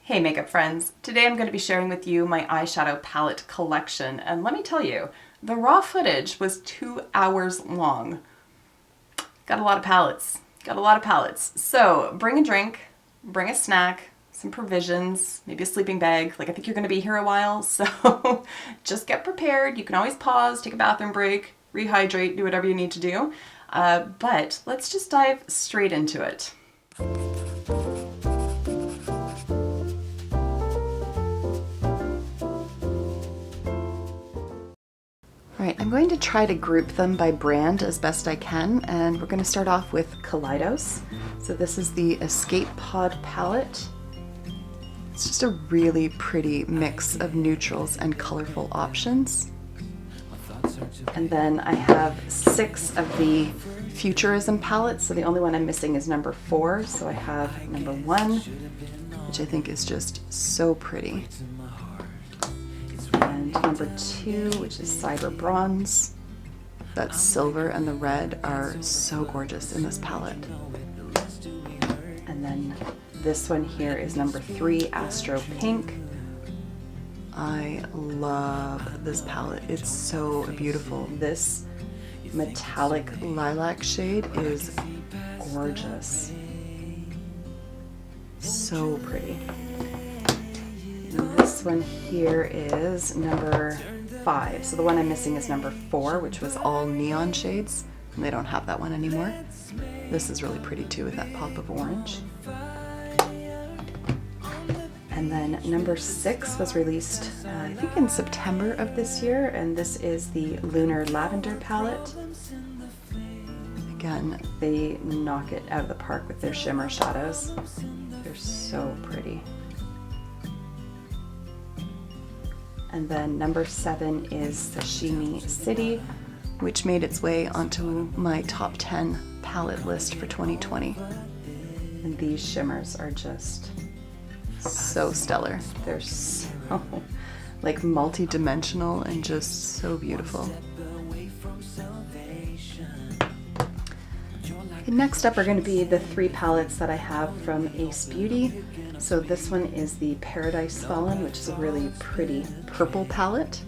Hey makeup friends, today I'm going to be sharing with you my eyeshadow palette collection, and let me tell you, the raw footage was 2 hours long. Got a lot of palettes, So bring a drink, bring a snack, some provisions, maybe a sleeping bag. I think you're going to be here a while, so just get prepared. You can always pause, take a bathroom break, rehydrate, do whatever you need to do. But let's just dive straight into it. Alright, I'm going to try to group them by brand as best I can, and we're going to start off with Kaleidos. So this is the Escape Pod palette. It's just a really pretty mix of neutrals and colorful options. And then I have 6 of the Futurism palettes, so the only one I'm missing is number 4. So I have number 1, which I think is just so pretty. And number 2, which is Cyber Bronze. That silver and the red are so gorgeous in this palette. And then this one here is number 3, Astro Pink. I love this palette. It's so beautiful. This metallic lilac shade is gorgeous. So pretty. This one here is number 5. So the one I'm missing is number 4, which was all neon shades, and they don't have that one anymore. This is really pretty too with that pop of orange. And then number 6 was released, I think in September of this year, and this is the Lunar Lavender palette. Again, they knock it out of the park with their shimmer shadows. They're so pretty. And then number 7 is Sashimi City, which made its way onto my top 10 palette list for 2020. And these shimmers are just so stellar. They're so multi-dimensional and just so beautiful. Okay, next up are going to be the 3 palettes that I have from Ace Beauty. So this one is the Paradise Fallen, which is a really pretty purple palette.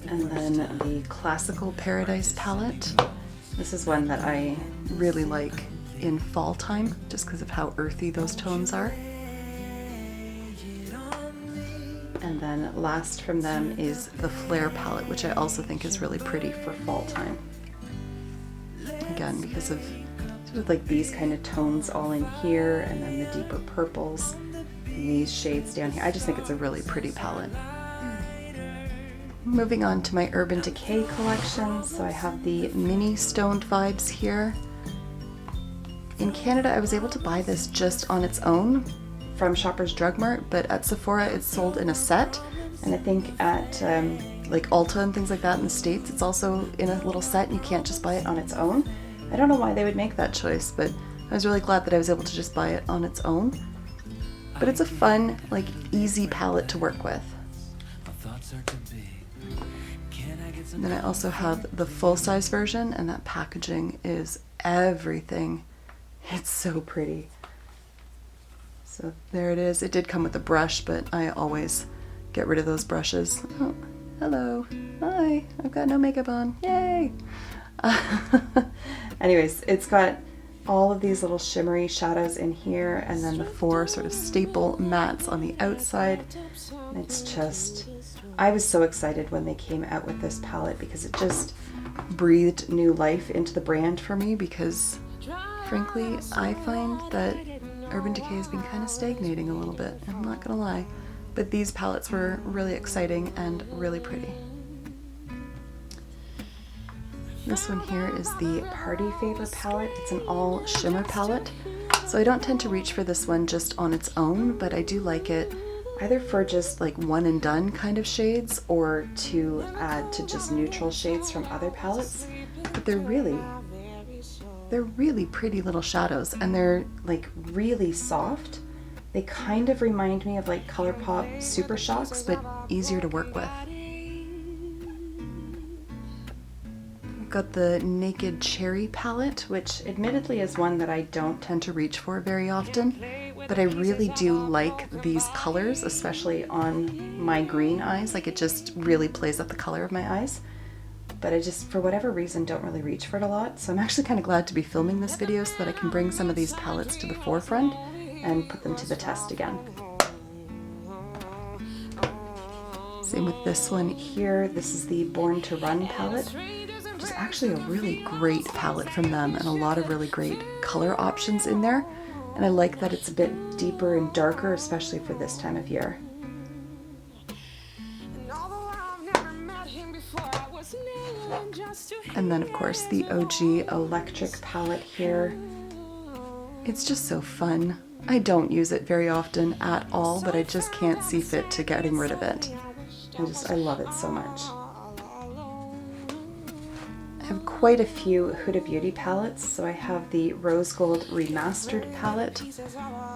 And then the Classical Paradise palette. This is one that I really like in fall time, just because of how earthy those tones are. And then last from them is the Flare palette, which I also think is really pretty for fall time. Again, because of sort of these kind of tones all in here, and then the deeper purples, and these shades down here. I just think it's a really pretty palette. Moving on to my Urban Decay collection. So I have the Mini Stoned Vibes here. In Canada, I was able to buy this just on its own from Shoppers Drug Mart, but at Sephora it's sold in a set, and I think at Ulta and things like that in the States, it's also in a little set and you can't just buy it on its own. I don't know why they would make that choice, but I was really glad that I was able to just buy it on its own. But it's a fun, easy palette to work with. And then I also have the full-size version, and that packaging is everything. It's so pretty. So there it is. It did come with a brush, but I always get rid of those brushes. Oh, hello. Hi. I've got no makeup on. Yay! Anyways, it's got all of these little shimmery shadows in here, and then the 4 sort of staple mattes on the outside. It's just, I was so excited when they came out with this palette because it just breathed new life into the brand for me, because frankly, I find that Urban Decay has been kind of stagnating a little bit, I'm not gonna lie. But these palettes were really exciting and really pretty. This one here is the Party Favor palette. It's an all shimmer palette. So I don't tend to reach for this one just on its own, but I do like it either for just one and done kind of shades, or to add to just neutral shades from other palettes. But they're really pretty little shadows, and they're really soft. They kind of remind me of ColourPop Super Shocks, but easier to work with. got the Naked Cherry palette, which admittedly is one that I don't tend to reach for very often, but I really do like these colors, especially on my green eyes. Like, it just really plays up the color of my eyes. But I just, for whatever reason, don't really reach for it a lot. So I'm actually kind of glad to be filming this video so that I can bring some of these palettes to the forefront and put them to the test again. Same with this one here. This is the Born to Run palette, which is actually a really great palette from them, and a lot of really great color options in there. And I like that it's a bit deeper and darker, especially for this time of year. And then of course the OG Electric palette here. It's just so fun. I don't use it very often at all, but I just can't see fit to getting rid of it. I love it so much. I have quite a few Huda Beauty palettes. So I have the Rose Gold Remastered palette,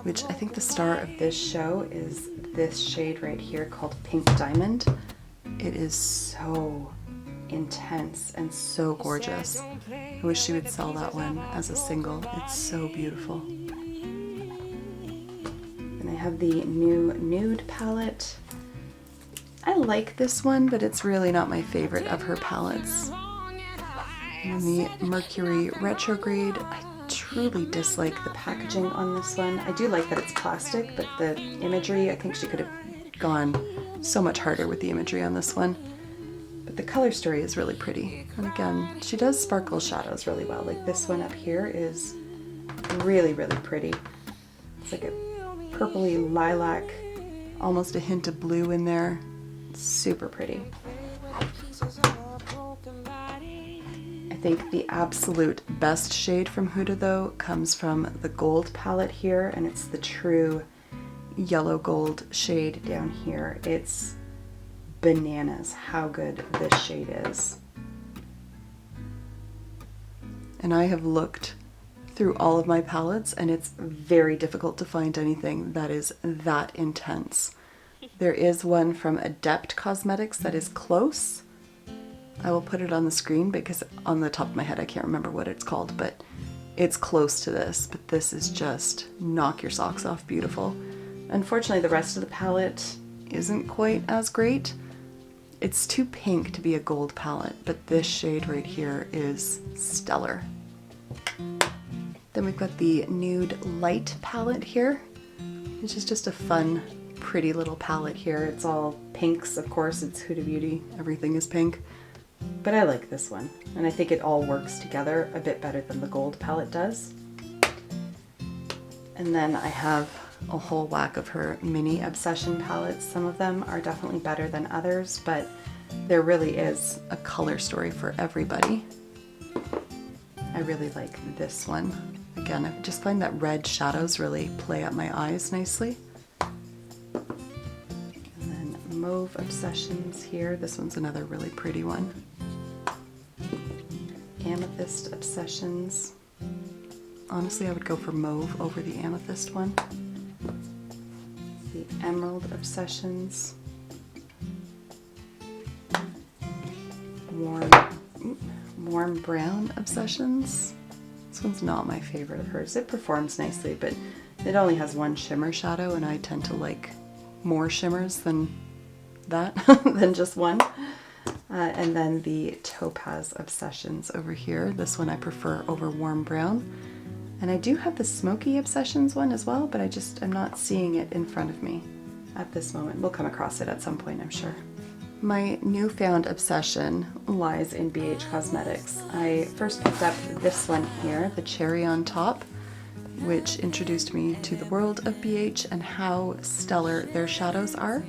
which I think the star of this show is this shade right here called Pink Diamond. It is so intense and so gorgeous. I wish she would sell that one as a single. It's so beautiful. And I have the new Nude palette. I like this one, but it's really not my favorite of her palettes. And the Mercury Retrograde. I truly dislike the packaging on this one. I do like that it's plastic, but the imagery, I think she could have gone so much harder with the imagery on this one. But the color story is really pretty. And again, she does sparkle shadows really well. Like this one up here is really, really pretty. It's like a purpley lilac, almost a hint of blue in there. Super pretty. I think the absolute best shade from Huda though comes from the gold palette here, and it's the true yellow gold shade down here. It's bananas how good this shade is. And I have looked through all of my palettes and it's very difficult to find anything that is that intense. There is one from Gerard Cosmetics that is close. I will put it on the screen because on the top of my head I can't remember what it's called, but it's close to this. But this is just knock your socks off beautiful. Unfortunately, the rest of the palette isn't quite as great. It's too pink to be a gold palette, but this shade right here is stellar. Then we've got the Nude Light palette here, which is just a fun, pretty little palette here. It's all pinks, of course, it's Huda Beauty, everything is pink. But I like this one, and I think it all works together a bit better than the gold palette does. And then I have a whole whack of her mini Obsession palettes. Some of them are definitely better than others, but there really is a color story for everybody. I really like this one. Again, I just find that red shadows really play up my eyes nicely. And then Mauve Obsessions here. This one's another really pretty one. Amethyst Obsessions. Honestly, I would go for Mauve over the Amethyst one. The Emerald Obsessions. Warm Brown Obsessions. This one's not my favorite of hers. It performs nicely, but it only has one shimmer shadow, and I tend to like more shimmers than that, than just one. And then the Topaz Obsessions over here. This one I prefer over Warm Brown. And I do have the Smoky Obsessions one as well, but I'm not seeing it in front of me at this moment. We'll come across it at some point, I'm sure. My newfound obsession lies in BH Cosmetics. I first picked up this one here, the Cherry on Top, which introduced me to the world of BH and how stellar their shadows are.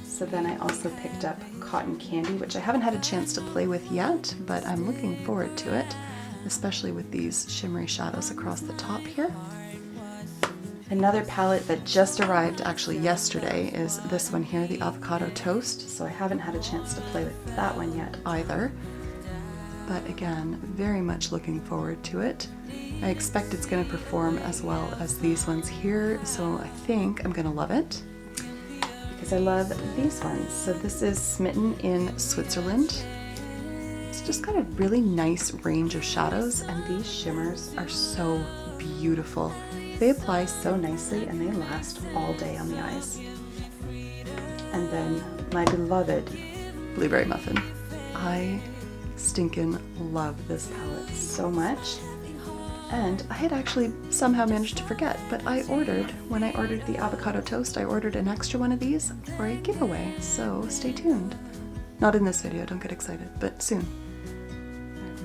So then I also picked up Cotton Candy, which I haven't had a chance to play with yet, but I'm looking forward to it, especially with these shimmery shadows across the top here. Another palette that just arrived actually yesterday is this one here, the Avocado Toast. So I haven't had a chance to play with that one yet either. But again, very much looking forward to it. I expect it's going to perform as well as these ones here, so I think I'm going to love it because I love these ones. So this is Smitten in Switzerland. It's just got a really nice range of shadows, and these shimmers are so beautiful. They apply so nicely and they last all day on the eyes. And then my beloved Blueberry Muffin. I stinkin' love this palette so much. And I had actually somehow managed to forget, but when I ordered the avocado toast, I ordered an extra one of these for a giveaway, so stay tuned. Not in this video, don't get excited, but soon.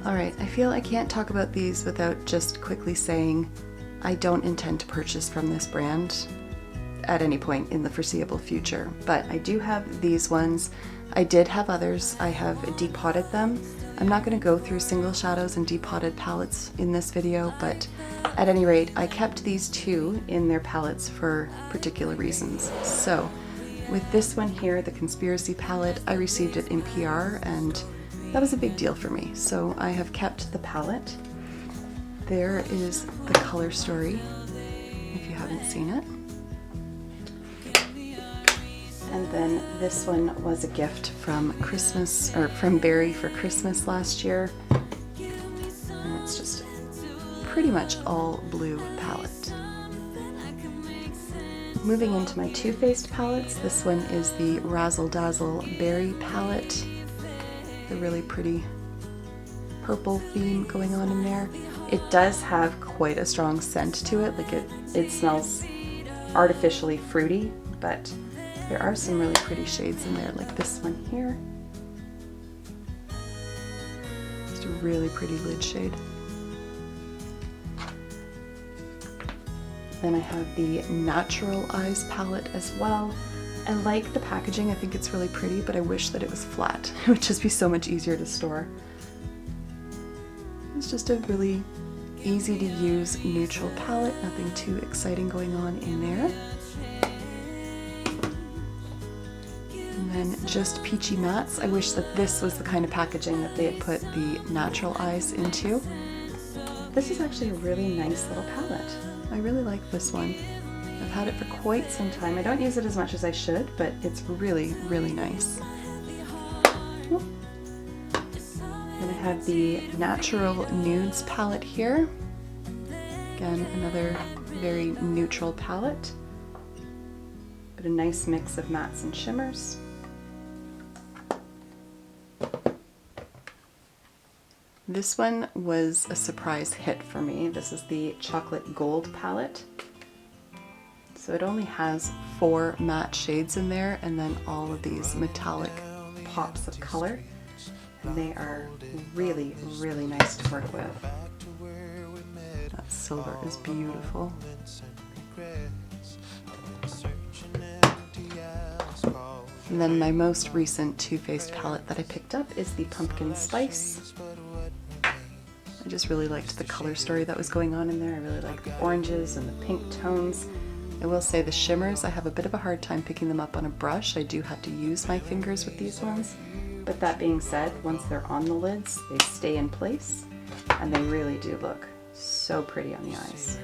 Alright, I feel I can't talk about these without just quickly saying I don't intend to purchase from this brand at any point in the foreseeable future, but I do have these ones. I did have others. I have depotted them. I'm not going to go through single shadows and depotted palettes in this video, but at any rate, I kept these two in their palettes for particular reasons. So with this one here, the Conspiracy palette, I received it in PR and that was a big deal for me. So I have kept the palette. There is the color story, if you haven't seen it. And then this one was a gift from Christmas, or from Barry for Christmas last year. And it's just pretty much all blue palette. Moving into my Too Faced palettes, this one is the Razzle Dazzle Berry palette. The really pretty purple theme going on in there. It does have quite a strong scent to it, like it smells artificially fruity, but there are some really pretty shades in there, like this one here. Just a really pretty lid shade. Then I have the Natural Eyes palette as well. I like the packaging, I think it's really pretty, but I wish that it was flat. It would just be so much easier to store. It's just a really easy to use neutral palette, nothing too exciting going on in there. And then just peachy mattes. I wish that this was the kind of packaging that they had put the Natural Eyes into. This is actually a really nice little palette. I really like this one. I've had it for quite some time. I don't use it as much as I should, but it's really, really nice. Then I have the Natural Nudes palette here. Again, another very neutral palette, but a nice mix of mattes and shimmers. This one was a surprise hit for me. This is the Chocolate Gold palette. So it only has 4 matte shades in there and then all of these metallic pops of color. And they are really, really nice to work with. That silver is beautiful. And then my most recent Too Faced palette that I picked up is the Pumpkin Spice. I just really liked the color story that was going on in there. I really like the oranges and the pink tones. I will say the shimmers, I have a bit of a hard time picking them up on a brush. I do have to use my fingers with these ones. But that being said, once they're on the lids, they stay in place and they really do look so pretty on the eyes.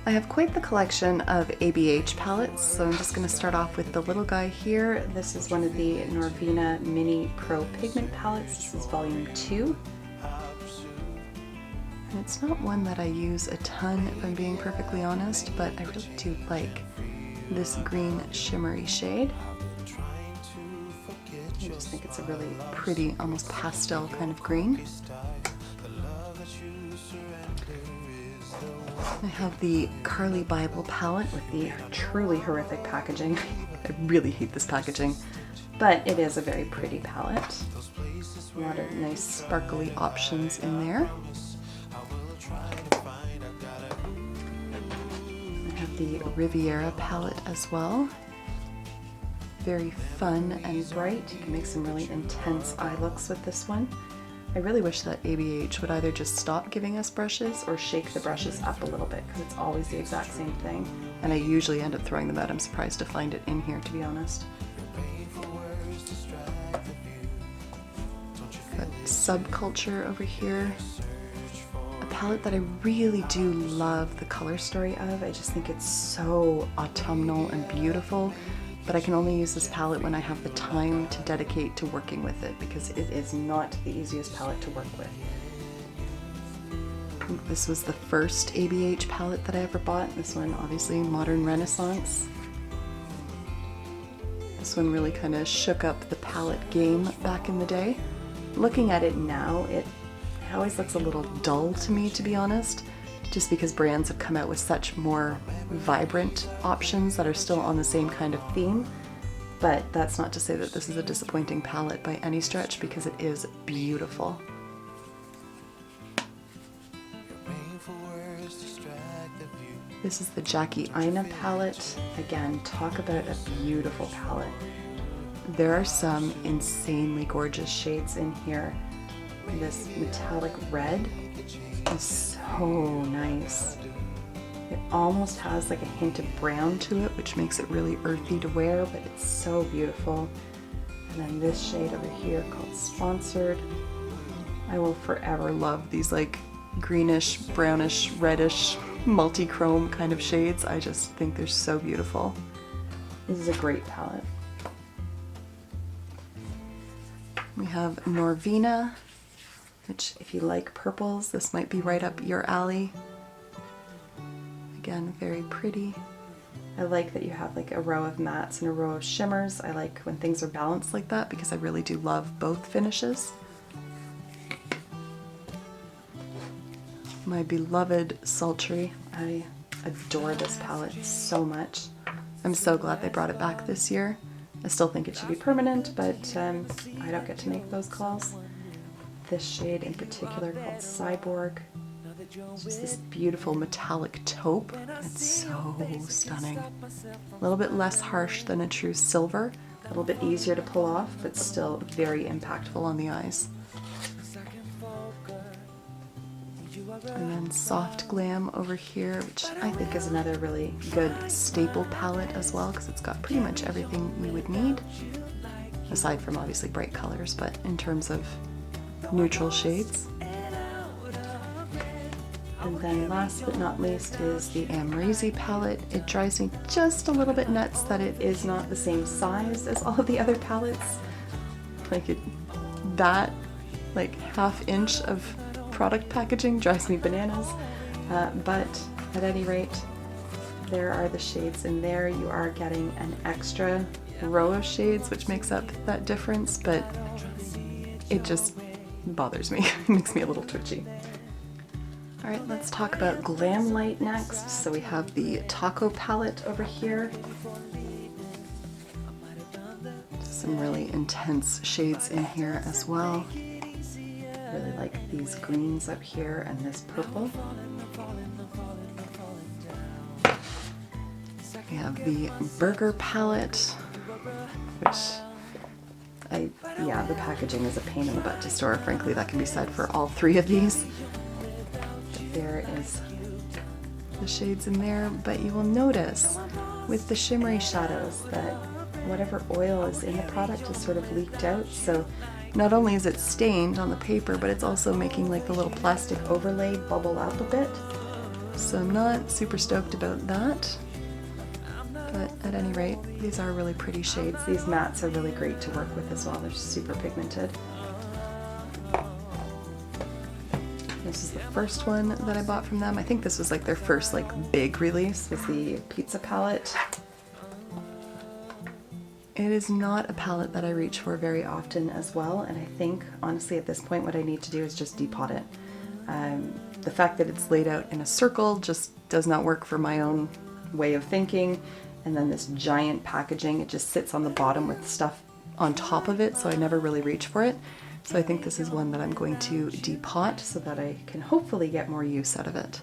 I have quite the collection of ABH palettes, so I'm just going to start off with the little guy here. This is one of the Norvina Mini Pro Pigment palettes. This is volume 2. And it's not one that I use a ton, if I'm being perfectly honest, but I really do like this green shimmery shade. I just think it's a really pretty, almost pastel kind of green. I have the Carly Bible palette with the truly horrific packaging. I really hate this packaging, but it is a very pretty palette. A lot of nice sparkly options in there. I have the Riviera palette as well. Very fun and bright. You can make some really intense eye looks with this one. I really wish that ABH would either just stop giving us brushes or shake the brushes up a little bit, because it's always the exact same thing. And I usually end up throwing them out. I'm surprised to find it in here, to be honest. Got Subculture over here. A palette that I really do love the color story of. I just think it's so autumnal and beautiful. but I can only use this palette when I have the time to dedicate to working with it, because it is not the easiest palette to work with. I think this was the first ABH palette that I ever bought. This one, obviously, Modern Renaissance. This one really kind of shook up the palette game back in the day. Looking at it now, it always looks a little dull to me, to be honest, just because brands have come out with such more vibrant options that are still on the same kind of theme. But that's not to say that this is a disappointing palette by any stretch, because it is beautiful. This is the Jackie Aina palette. Again, talk about a beautiful palette. There are some insanely gorgeous shades in here. This metallic red is so nice. It almost has like a hint of brown to it, which makes it really earthy to wear, but it's so beautiful. And then this shade over here called Sponsored. I will forever love these like greenish, brownish, reddish, multi-chrome kind of shades. I just think they're so beautiful. This is a great palette. We have Norvina, which if you like purples, this might be right up your alley. Again, very pretty. I like that you have like a row of mattes and a row of shimmers. I like when things are balanced like that, because I really do love both finishes. My beloved Sultry. I adore this palette so much. I'm so glad they brought it back this year. I still think it should be permanent, but I don't get to make those calls. This shade in particular called Cyborg. It's just this beautiful metallic taupe. It's so stunning. A little bit less harsh than a true silver. A little bit easier to pull off, but still very impactful on the eyes. And then Soft Glam over here, which I think is another really good staple palette as well, because it's got pretty much everything you would need, aside from obviously bright colors, but in terms of neutral shades. And then last but not least is the Amrezy palette. It drives me just a little bit nuts that it is not the same size as all of the other palettes. Like that half-inch of product packaging drives me bananas, but at any rate, there are the shades in there. You are getting an extra row of shades, which makes up that difference, but it just bothers me. It makes me a little twitchy. All right, let's talk about Glam Light next. So we have the Taco palette over here. Some really intense shades in here as well. Really like these greens up here and this purple. We have the Burger palette, which the packaging is a pain in the butt to store. Frankly, that can be said for all three of these. But there is the shades in there, but you will notice with the shimmery shadows that whatever oil is in the product is sort of leaked out. So not only is it stained on the paper, but it's also making like the little plastic overlay bubble up a bit. So I'm not super stoked about that. But at any rate, these are really pretty shades. These mattes are really great to work with as well. They're super pigmented. This is the first one that I bought from them. I think this was like their first big release, was the Pizza palette. It is not a palette that I reach for very often as well, and I think honestly at this point what I need to do is just depot it. The fact that it's laid out in a circle just does not work for my own way of thinking, and then this giant packaging, it just sits on the bottom with stuff on top of it, so I never really reach for it. So I think this is one that I'm going to depot so that I can hopefully get more use out of it.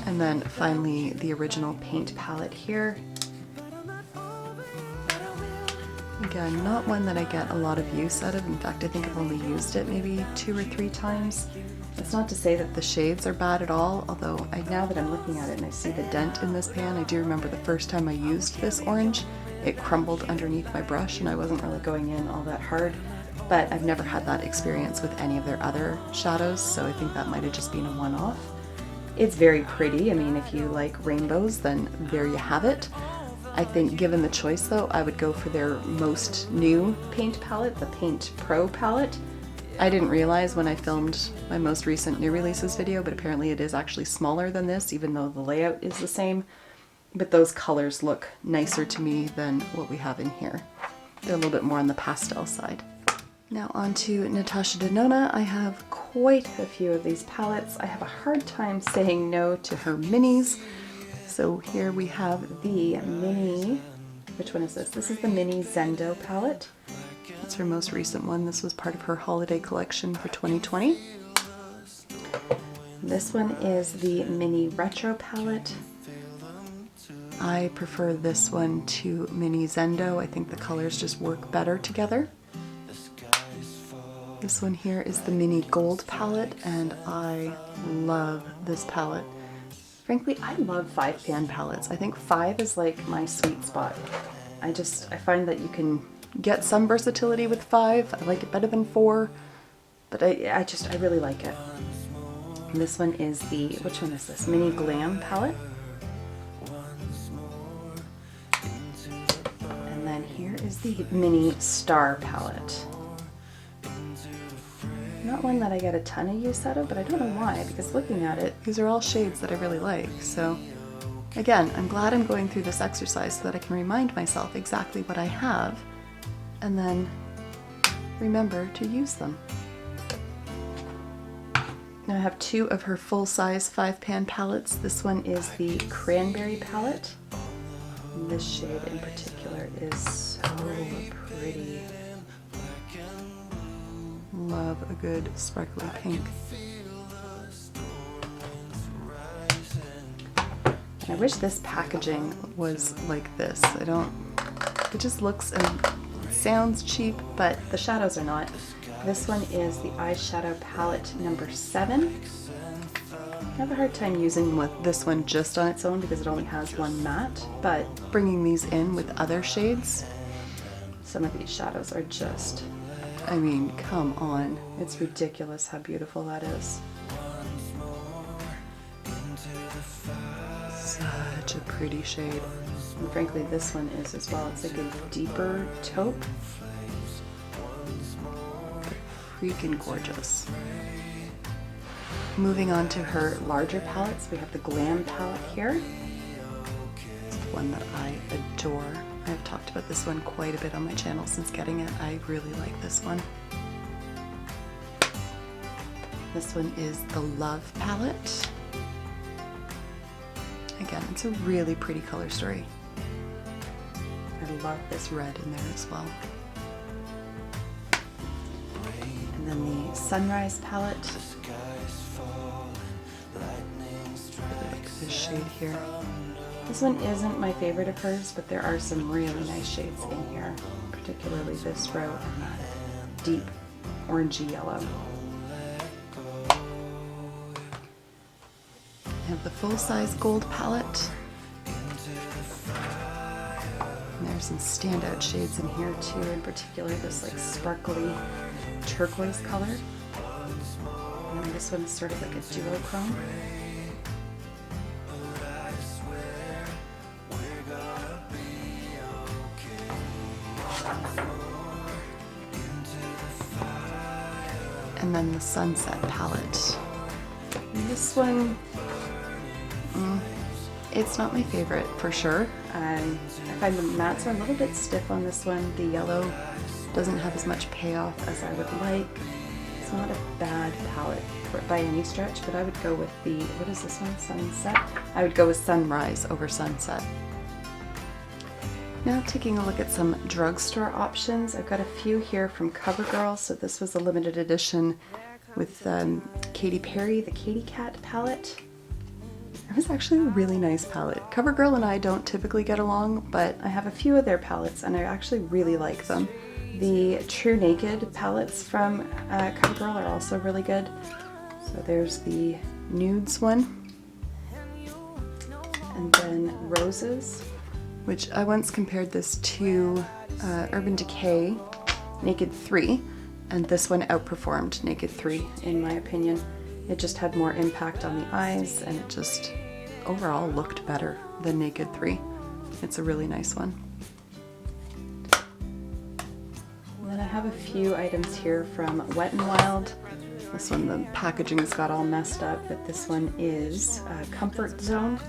And then finally the original paint palette here. Again, not one that I get a lot of use out of. In fact, I think I've only used it maybe 2 or 3 times. It's not to say that the shades are bad at all, although now that I'm looking at it and I see the dent in this pan, I do remember the first time I used this orange, it crumbled underneath my brush and I wasn't really going in all that hard. But I've never had that experience with any of their other shadows, so I think that might have just been a one-off. It's very pretty. I mean, if you like rainbows, then there you have it. I think given the choice though, I would go for their most new paint palette, the Paint Pro palette. I didn't realize when I filmed my most recent new releases video, but apparently it is actually smaller than this, even though the layout is the same. But those colors look nicer to me than what we have in here. They're a little bit more on the pastel side. Now on to Natasha Denona. I have quite a few of these palettes. I have a hard time saying no to her minis. So here we have the mini, which one is this? This is the mini Zendo palette. It's her most recent one. This was part of her holiday collection for 2020. This one is the mini retro palette. I prefer this one to mini Zendo. I think the colors just work better together. This one here is the mini gold palette, and I love this palette. Frankly, I love 5-pan palettes. I think 5 is like my sweet spot. I find that you can get some versatility with 5. I like it better than 4, but I really like it. And this one is the, which one is this? Mini GLAM palette. And then here is the mini Star palette. Not one that I get a ton of use out of, but I don't know why, because looking at it, these are all shades that I really like. So again, I'm glad I'm going through this exercise so that I can remind myself exactly what I have and then remember to use them. Now I have 2 of her full-size 5-pan palettes. This one is the Cranberry palette. And this shade in particular is so pretty. Love a good sparkly pink. I wish this packaging was like this. It just looks and sounds cheap, but the shadows are not. This one is the eyeshadow palette number 7. I have a hard time using this one just on its own because it only has one matte, but bringing these in with other shades, some of these shadows are just, I mean, come on. It's ridiculous how beautiful that is. Such a pretty shade. And frankly, this one is as well. It's like a deeper taupe. Freaking gorgeous. Moving on to her larger palettes, we have the GLAM palette here. It's one that I adore. I've talked about this one quite a bit on my channel since getting it. I really like this one. This one is the Love palette. Again, it's a really pretty color story. I love this red in there as well. And then the Sunrise palette. Really like this shade here. This one isn't my favorite of hers, but there are some really nice shades in here, particularly this row and that deep orangey yellow. I have the full-size gold palette. And there's some standout shades in here too, in particular this like sparkly turquoise color. And then this one's sort of like a duochrome. And then the Sunset palette. And this one, it's not my favorite for sure. I find the mattes are a little bit stiff on this one. The yellow doesn't have as much payoff as I would like. It's not a bad palette by any stretch, but I would go with the, what is this one, Sunset? I would go with Sunrise over Sunset. Now taking a look at some drugstore options. I've got a few here from CoverGirl. So this was a limited edition with Katy Perry, the Katy Cat palette. It was actually a really nice palette. CoverGirl and I don't typically get along, but I have a few of their palettes and I actually really like them. The True Naked palettes from CoverGirl are also really good. So there's the Nudes one. And then Roses, which I once compared this to Urban Decay Naked 3, and this one outperformed Naked 3 in my opinion. It just had more impact on the eyes, and it just overall looked better than Naked 3. It's a really nice one. And then I have a few items here from Wet n Wild. This one, the packaging's got all messed up, but this one is Comfort Zone,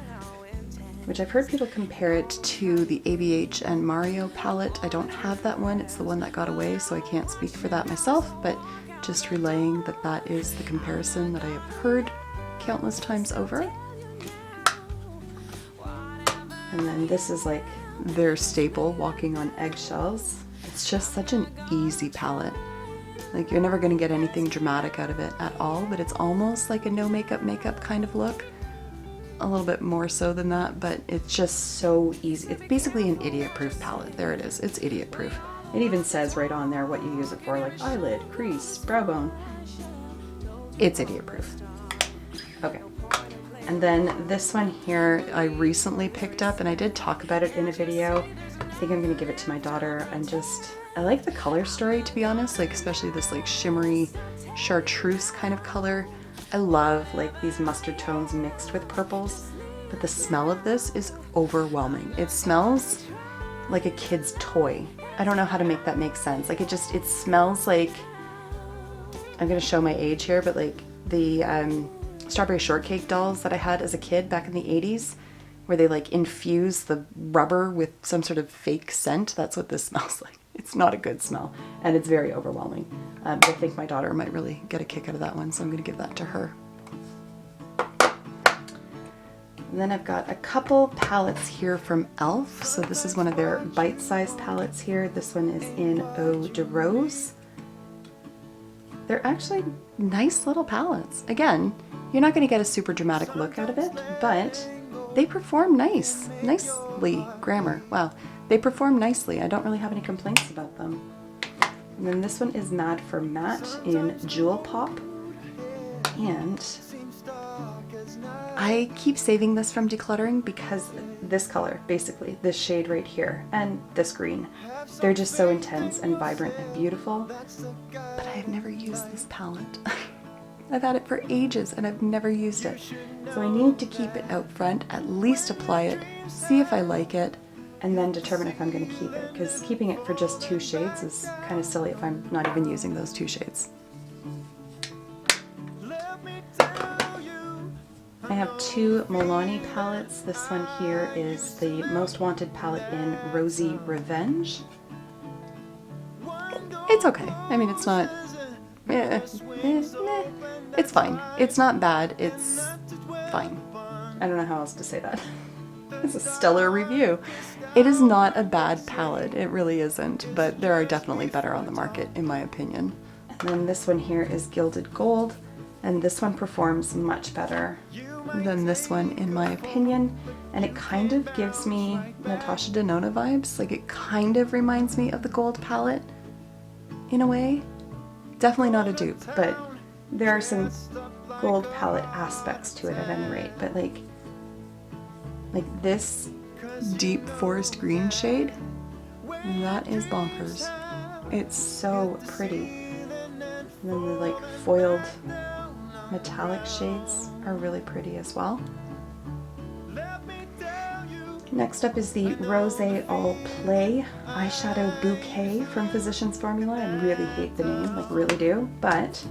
which I've heard people compare it to the ABH and Mario palette. I don't have that one. It's the one that got away, so I can't speak for that myself, but just relaying that that is the comparison that I have heard countless times over. And then this is like their staple, Walking on Eggshells. It's just such an easy palette. Like, you're never going to get anything dramatic out of it at all, but it's almost like a no makeup kind of look. A little bit more so than that, but it's just so easy. It's basically an idiot-proof palette. There it is. It's idiot-proof. It even says right on there what you use it for, like eyelid, crease, brow bone. It's idiot-proof. Okay. And then this one here I recently picked up, and I did talk about it in a video. I think I'm going to give it to my daughter, and just, I like the color story, to be honest, like especially this like shimmery chartreuse kind of color. I love like these mustard tones mixed with purples, but the smell of this is overwhelming. It smells like a kid's toy. I don't know how to make that make sense. Like, it smells like, I'm going to show my age here, but like the strawberry shortcake dolls that I had as a kid back in the 80s, where they like infuse the rubber with some sort of fake scent. That's what this smells like. It's not a good smell, and it's very overwhelming. I think my daughter might really get a kick out of that one, so I'm going to give that to her. And then I've got a couple palettes here from e.l.f. So this is one of their bite-sized palettes here. This one is in Eau de Rose. They're actually nice little palettes. Again, you're not going to get a super dramatic look out of it, but they perform nicely. Grammar. Wow. They perform nicely. I don't really have any complaints about them. And then this one is Mad for Matte in Jewel Pop. And I keep saving this from decluttering because this color, basically, this shade right here, and this green, they're just so intense and vibrant and beautiful. But I've never used this palette. I've had it for ages and I've never used it. So I need to keep it out front, at least apply it, see if I like it, and then determine if I'm going to keep it, because keeping it for just 2 shades is kind of silly if I'm not even using those 2 shades. I have 2 Milani palettes. This one here is the Most Wanted palette in Rosy Revenge. It's okay. I mean, it's not... It's fine. It's not bad. It's fine. I don't know how else to say that. It's a stellar review. It is not a bad palette. It really isn't, but there are definitely better on the market, in my opinion. And then this one here is Gilded Gold, and this one performs much better than this one, in my opinion. And it kind of gives me Natasha Denona vibes. Like, it kind of reminds me of the gold palette, in a way. Definitely not a dupe, but there are some gold palette aspects to it at any rate. But like this deep forest green shade, that is bonkers. It's so pretty. And then the like foiled metallic shades are really pretty as well. Next up is the Rose All Play Eyeshadow Bouquet from Physicians Formula. I really hate the name, like really do, but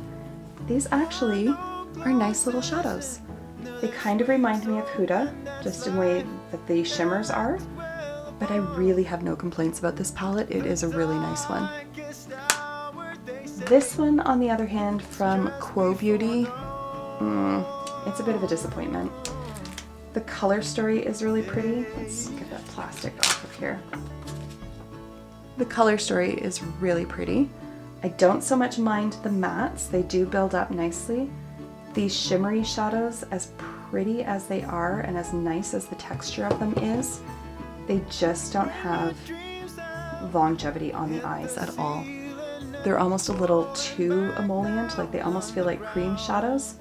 these actually are nice little shadows. They kind of remind me of Huda, just in the way that the shimmers are, but I really have no complaints about this palette. It is a really nice one. This one, on the other hand, from Quo Beauty, it's a bit of a disappointment. The color story is really pretty. Let's get that plastic off of here. The color story is really pretty. I don't so much mind the mattes. They do build up nicely. These shimmery shadows, as pretty as they are and as nice as the texture of them is, they just don't have longevity on the eyes at all. They're almost a little too emollient, like they almost feel like cream shadows.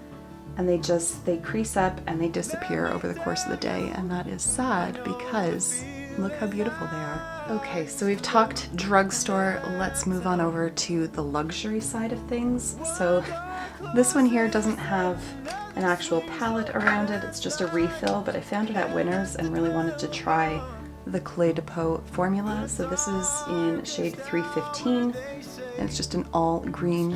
And they crease up and they disappear over the course of the day, and that is sad because Look how beautiful they are. Okay, so we've talked drugstore. Let's move on over to the luxury side of things. So this one here doesn't have an actual palette around it. It's just a refill, but I found it at Winners and really wanted to try the Clé de Peau formula. So this is in shade 315, and it's just an all green,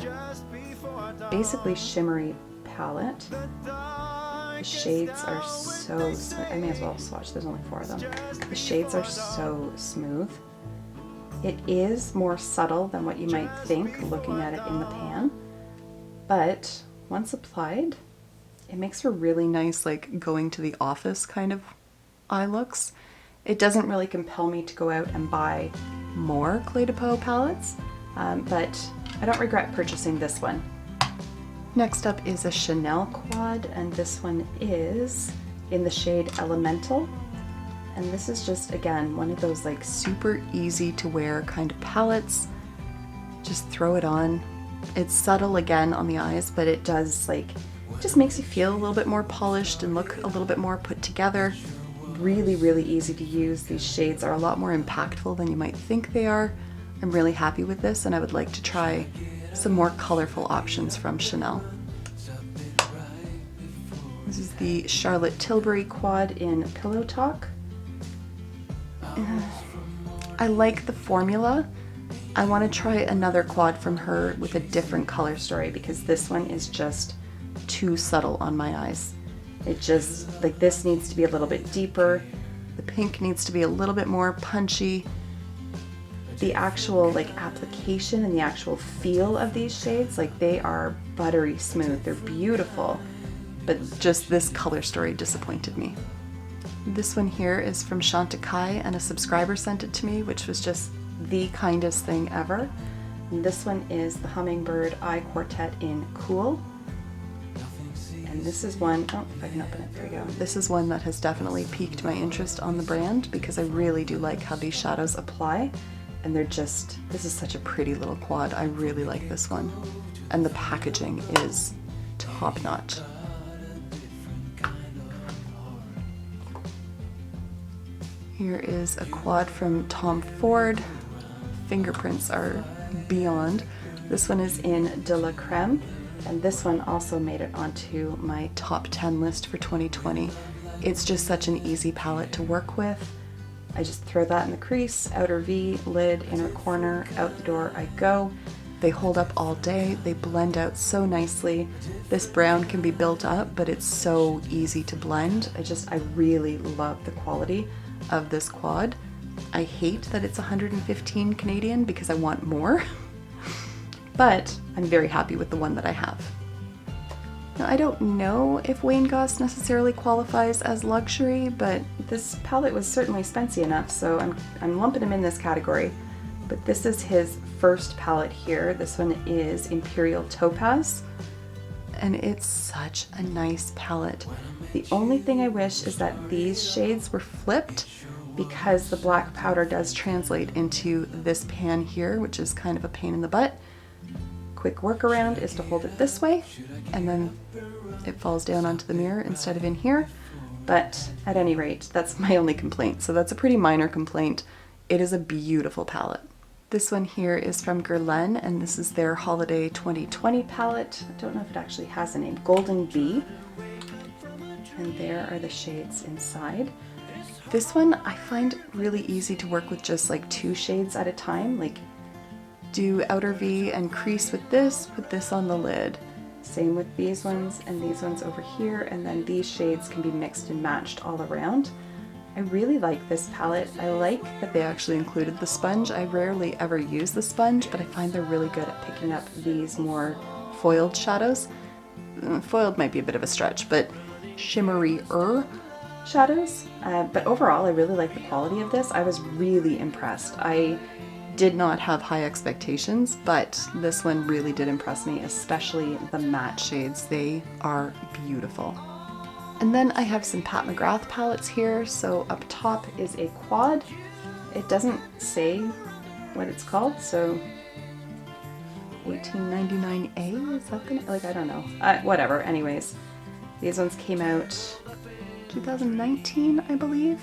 basically shimmery palette. The shades are so smooth. I may as well swatch, there's only 4 of them. The shades are so smooth. It is more subtle than what you might think looking at it in the pan, but once applied, it makes for really nice, like going to the office kind of eye looks. It doesn't really compel me to go out and buy more Clé de Peau palettes, but I don't regret purchasing this one. Next up is a Chanel quad, and this one is in the shade Elemental. And this is just, again, one of those like super easy to wear kind of palettes. Just throw it on. It's subtle again on the eyes, but it does like, just makes you feel a little bit more polished and look a little bit more put together. Really, really easy to use. These shades are a lot more impactful than you might think they are. I'm really happy with this, and I would like to try some more colorful options from Chanel. This is the Charlotte Tilbury quad in Pillow Talk. I like the formula. I want to try another quad from her with a different color story because this one is just too subtle on my eyes. It just, like, this needs to be a little bit deeper. The pink needs to be a little bit more punchy. The actual like application and the actual feel of these shades, like they are buttery smooth. They're beautiful, but just this color story disappointed me. This one here is from Chantecaille, and a subscriber sent it to me, which was just the kindest thing ever. And this one is the Hummingbird Eye Quartet in Cool. And this is one, oh, if I can open it, there we go. This is one that has definitely piqued my interest on the brand because I really do like how these shadows apply. And they're just, this is such a pretty little quad. I really like this one. And the packaging is top notch. Here is a quad from Tom Ford. Fingerprints are beyond. This one is in De La Creme, and this one also made it onto my top 10 list for 2020. It's just such an easy palette to work with. I just throw that in the crease, outer V, lid, inner corner, out the door I go. They hold up all day, they blend out so nicely. This brown can be built up, but it's so easy to blend. I really love the quality of this quad. I hate that it's 115 Canadian because I want more, but I'm very happy with the one that I have. Now, I don't know if Wayne Goss necessarily qualifies as luxury, but this palette was certainly spency enough, so I'm lumping him in this category. But this is his first palette here. This one is Imperial Topaz, and it's such a nice palette. The only thing I wish is that these shades were flipped because the black powder does translate into this pan here, which is kind of a pain in the butt. Quick workaround is to hold it this way, and then it falls down onto the mirror instead of in here. But at any rate, that's my only complaint. So that's a pretty minor complaint. It is a beautiful palette. This one here is from Guerlain, and this is their Holiday 2020 palette. I don't know if it actually has a name. Golden Bee. And there are the shades inside. This one I find really easy to work with just like 2 shades at a time. Like, do outer V and crease with this, put this on the lid. Same with these ones and these ones over here, and then these shades can be mixed and matched all around. I really like this palette. I like that they actually included the sponge. I rarely ever use the sponge, but I find they're really good at picking up these more foiled shadows. Foiled might be a bit of a stretch, but shimmery-er shadows. But overall, I really like the quality of this. I was really impressed. I did not have high expectations, but this one really did impress me, especially the matte shades. They are beautiful. And then I have some Pat McGrath palettes here. So up top is a quad. It doesn't say what it's called, so 1899A, is that the, like, I don't know. Whatever, anyways. These ones came out 2019, I believe.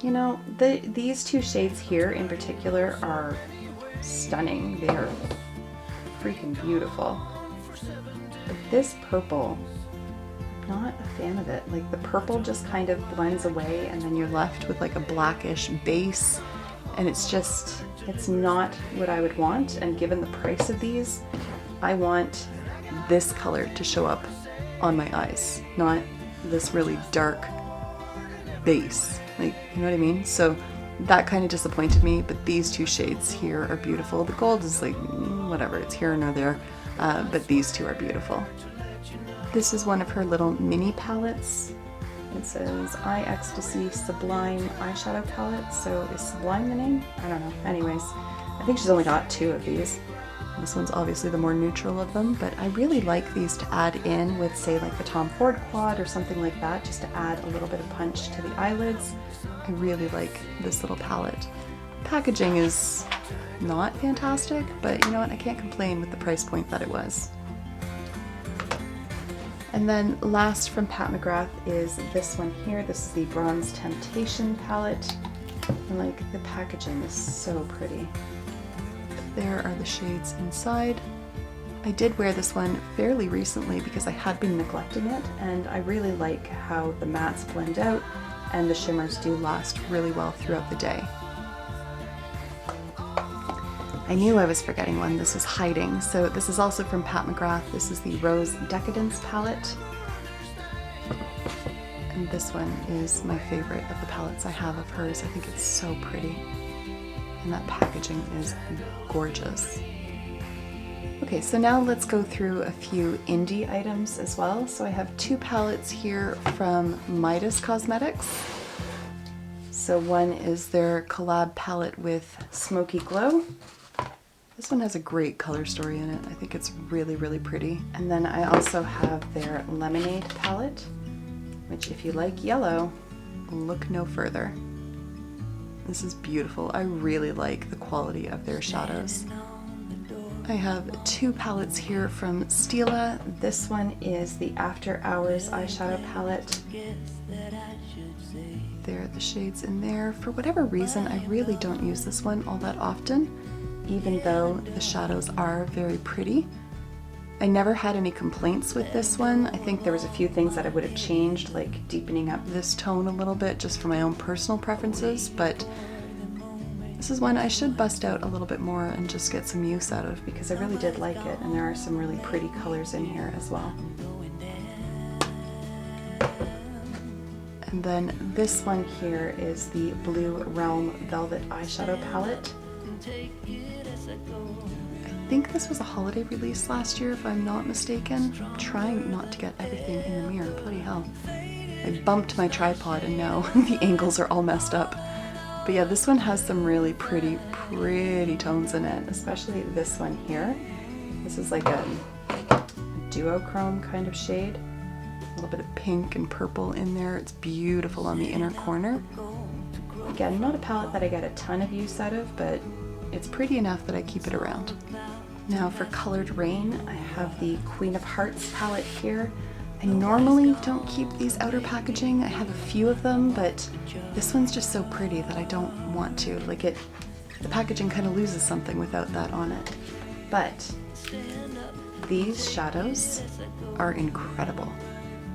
You know, these two shades here in particular are stunning. They are freaking beautiful. But this purple, not a fan of it. Like the purple just kind of blends away and then you're left with like a blackish base, and it's not what I would want. And given the price of these, I want this color to show up on my eyes, not this really dark base. Like, you know what I mean? So that kind of disappointed me, but these two shades here are beautiful. The gold is like, whatever, it's here nor there, but these two are beautiful. This is one of her little mini palettes. It says Eye Ecstasy Sublime Eyeshadow Palette. So is Sublime the name? I don't know. Anyways, I think she's only got 2 of these. This one's obviously the more neutral of them, but I really like these to add in with, say, like the Tom Ford quad or something like that, just to add a little bit of punch to the eyelids. I really like this little palette. Packaging is not fantastic, but you know what, I can't complain with the price point that it was. And then last from Pat McGrath is this one here. This is the Bronze Temptation palette. And like the packaging is so pretty. There are the shades inside. I did wear this one fairly recently because I had been neglecting it, and I really like how the mattes blend out and the shimmers do last really well throughout the day. I knew I was forgetting one. This was hiding. So this is also from Pat McGrath. This is the Rose Decadence palette. And this one is my favorite of the palettes I have of hers. I think it's so pretty. And that packaging is gorgeous. Okay, so now let's go through a few indie items as well. So I have 2 palettes here from Gerard Cosmetics. So one is their collab palette with Smoky Glow. This one has a great color story in it. I think it's really, really pretty. And then I also have their Lemonade palette, which if you like yellow, look no further. This is beautiful. I really like the quality of their shadows. I have 2 palettes here from Stila. This one is the After Hours eyeshadow palette. There are the shades in there. For whatever reason, I really don't use this one all that often, even though the shadows are very pretty. I never had any complaints with this one. I think there was a few things that I would have changed, like deepening up this tone a little bit just for my own personal preferences, but this is one I should bust out a little bit more and just get some use out of because I really did like it, and there are some really pretty colors in here as well. And then this one here is the Blue Realm Velvet Eyeshadow Palette. I think this was a holiday release last year, if I'm not mistaken. I'm trying not to get everything in the mirror, bloody hell. I bumped my tripod and now the angles are all messed up. But yeah, this one has some really pretty tones in it, especially this one here. This is like a duochrome kind of shade. A little bit of pink and purple in there. It's beautiful on the inner corner. Again, not a palette that I get a ton of use out of, but it's pretty enough that I keep it around. Now for Colored Rain, I have the Queen of Hearts palette here. I normally don't keep these outer packaging. I have a few of them, but this one's just so pretty that I don't want to. Like the packaging kind of loses something without that on it. But these shadows are incredible.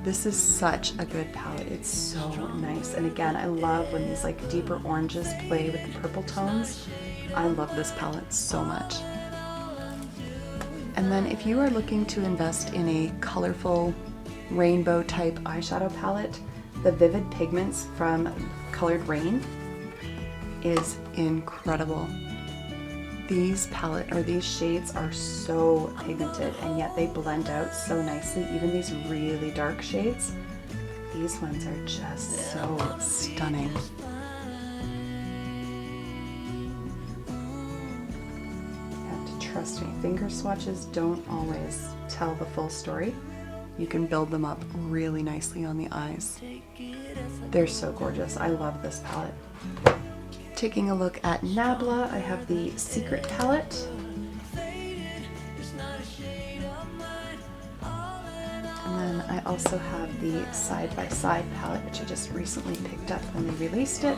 This is such a good palette. It's so nice. And again, I love when these like deeper oranges play with the purple tones. I love this palette so much. And then if you are looking to invest in a colorful rainbow type eyeshadow palette, the Vivid Pigments from Colored Rain is incredible. These shades are so pigmented, and yet they blend out so nicely. Even these really dark shades, these ones are just so stunning. You have to trust me, finger swatches don't always tell the full story. You can build them up really nicely on the eyes. They're so gorgeous. I love this palette. Taking a look at Nabla, I have the Secret palette. And then I also have the Side by Side palette, which I just recently picked up when they released it.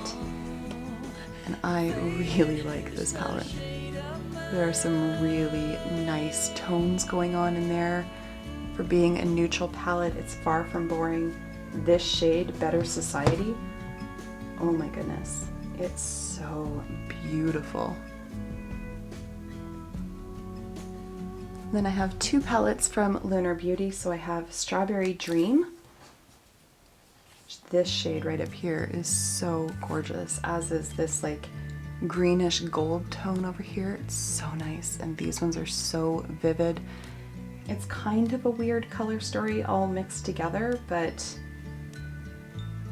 and I really like this palette. There are some really nice tones going on in there. For being a neutral palette, it's far from boring. This shade, Better Society, oh my goodness, it's so beautiful. Then I have two palettes from Lunar Beauty. So I have Strawberry Dream. This shade right up here is so gorgeous, as is this like greenish gold tone over here. It's so nice, and these ones are so vivid. It's kind of a weird color story all mixed together, but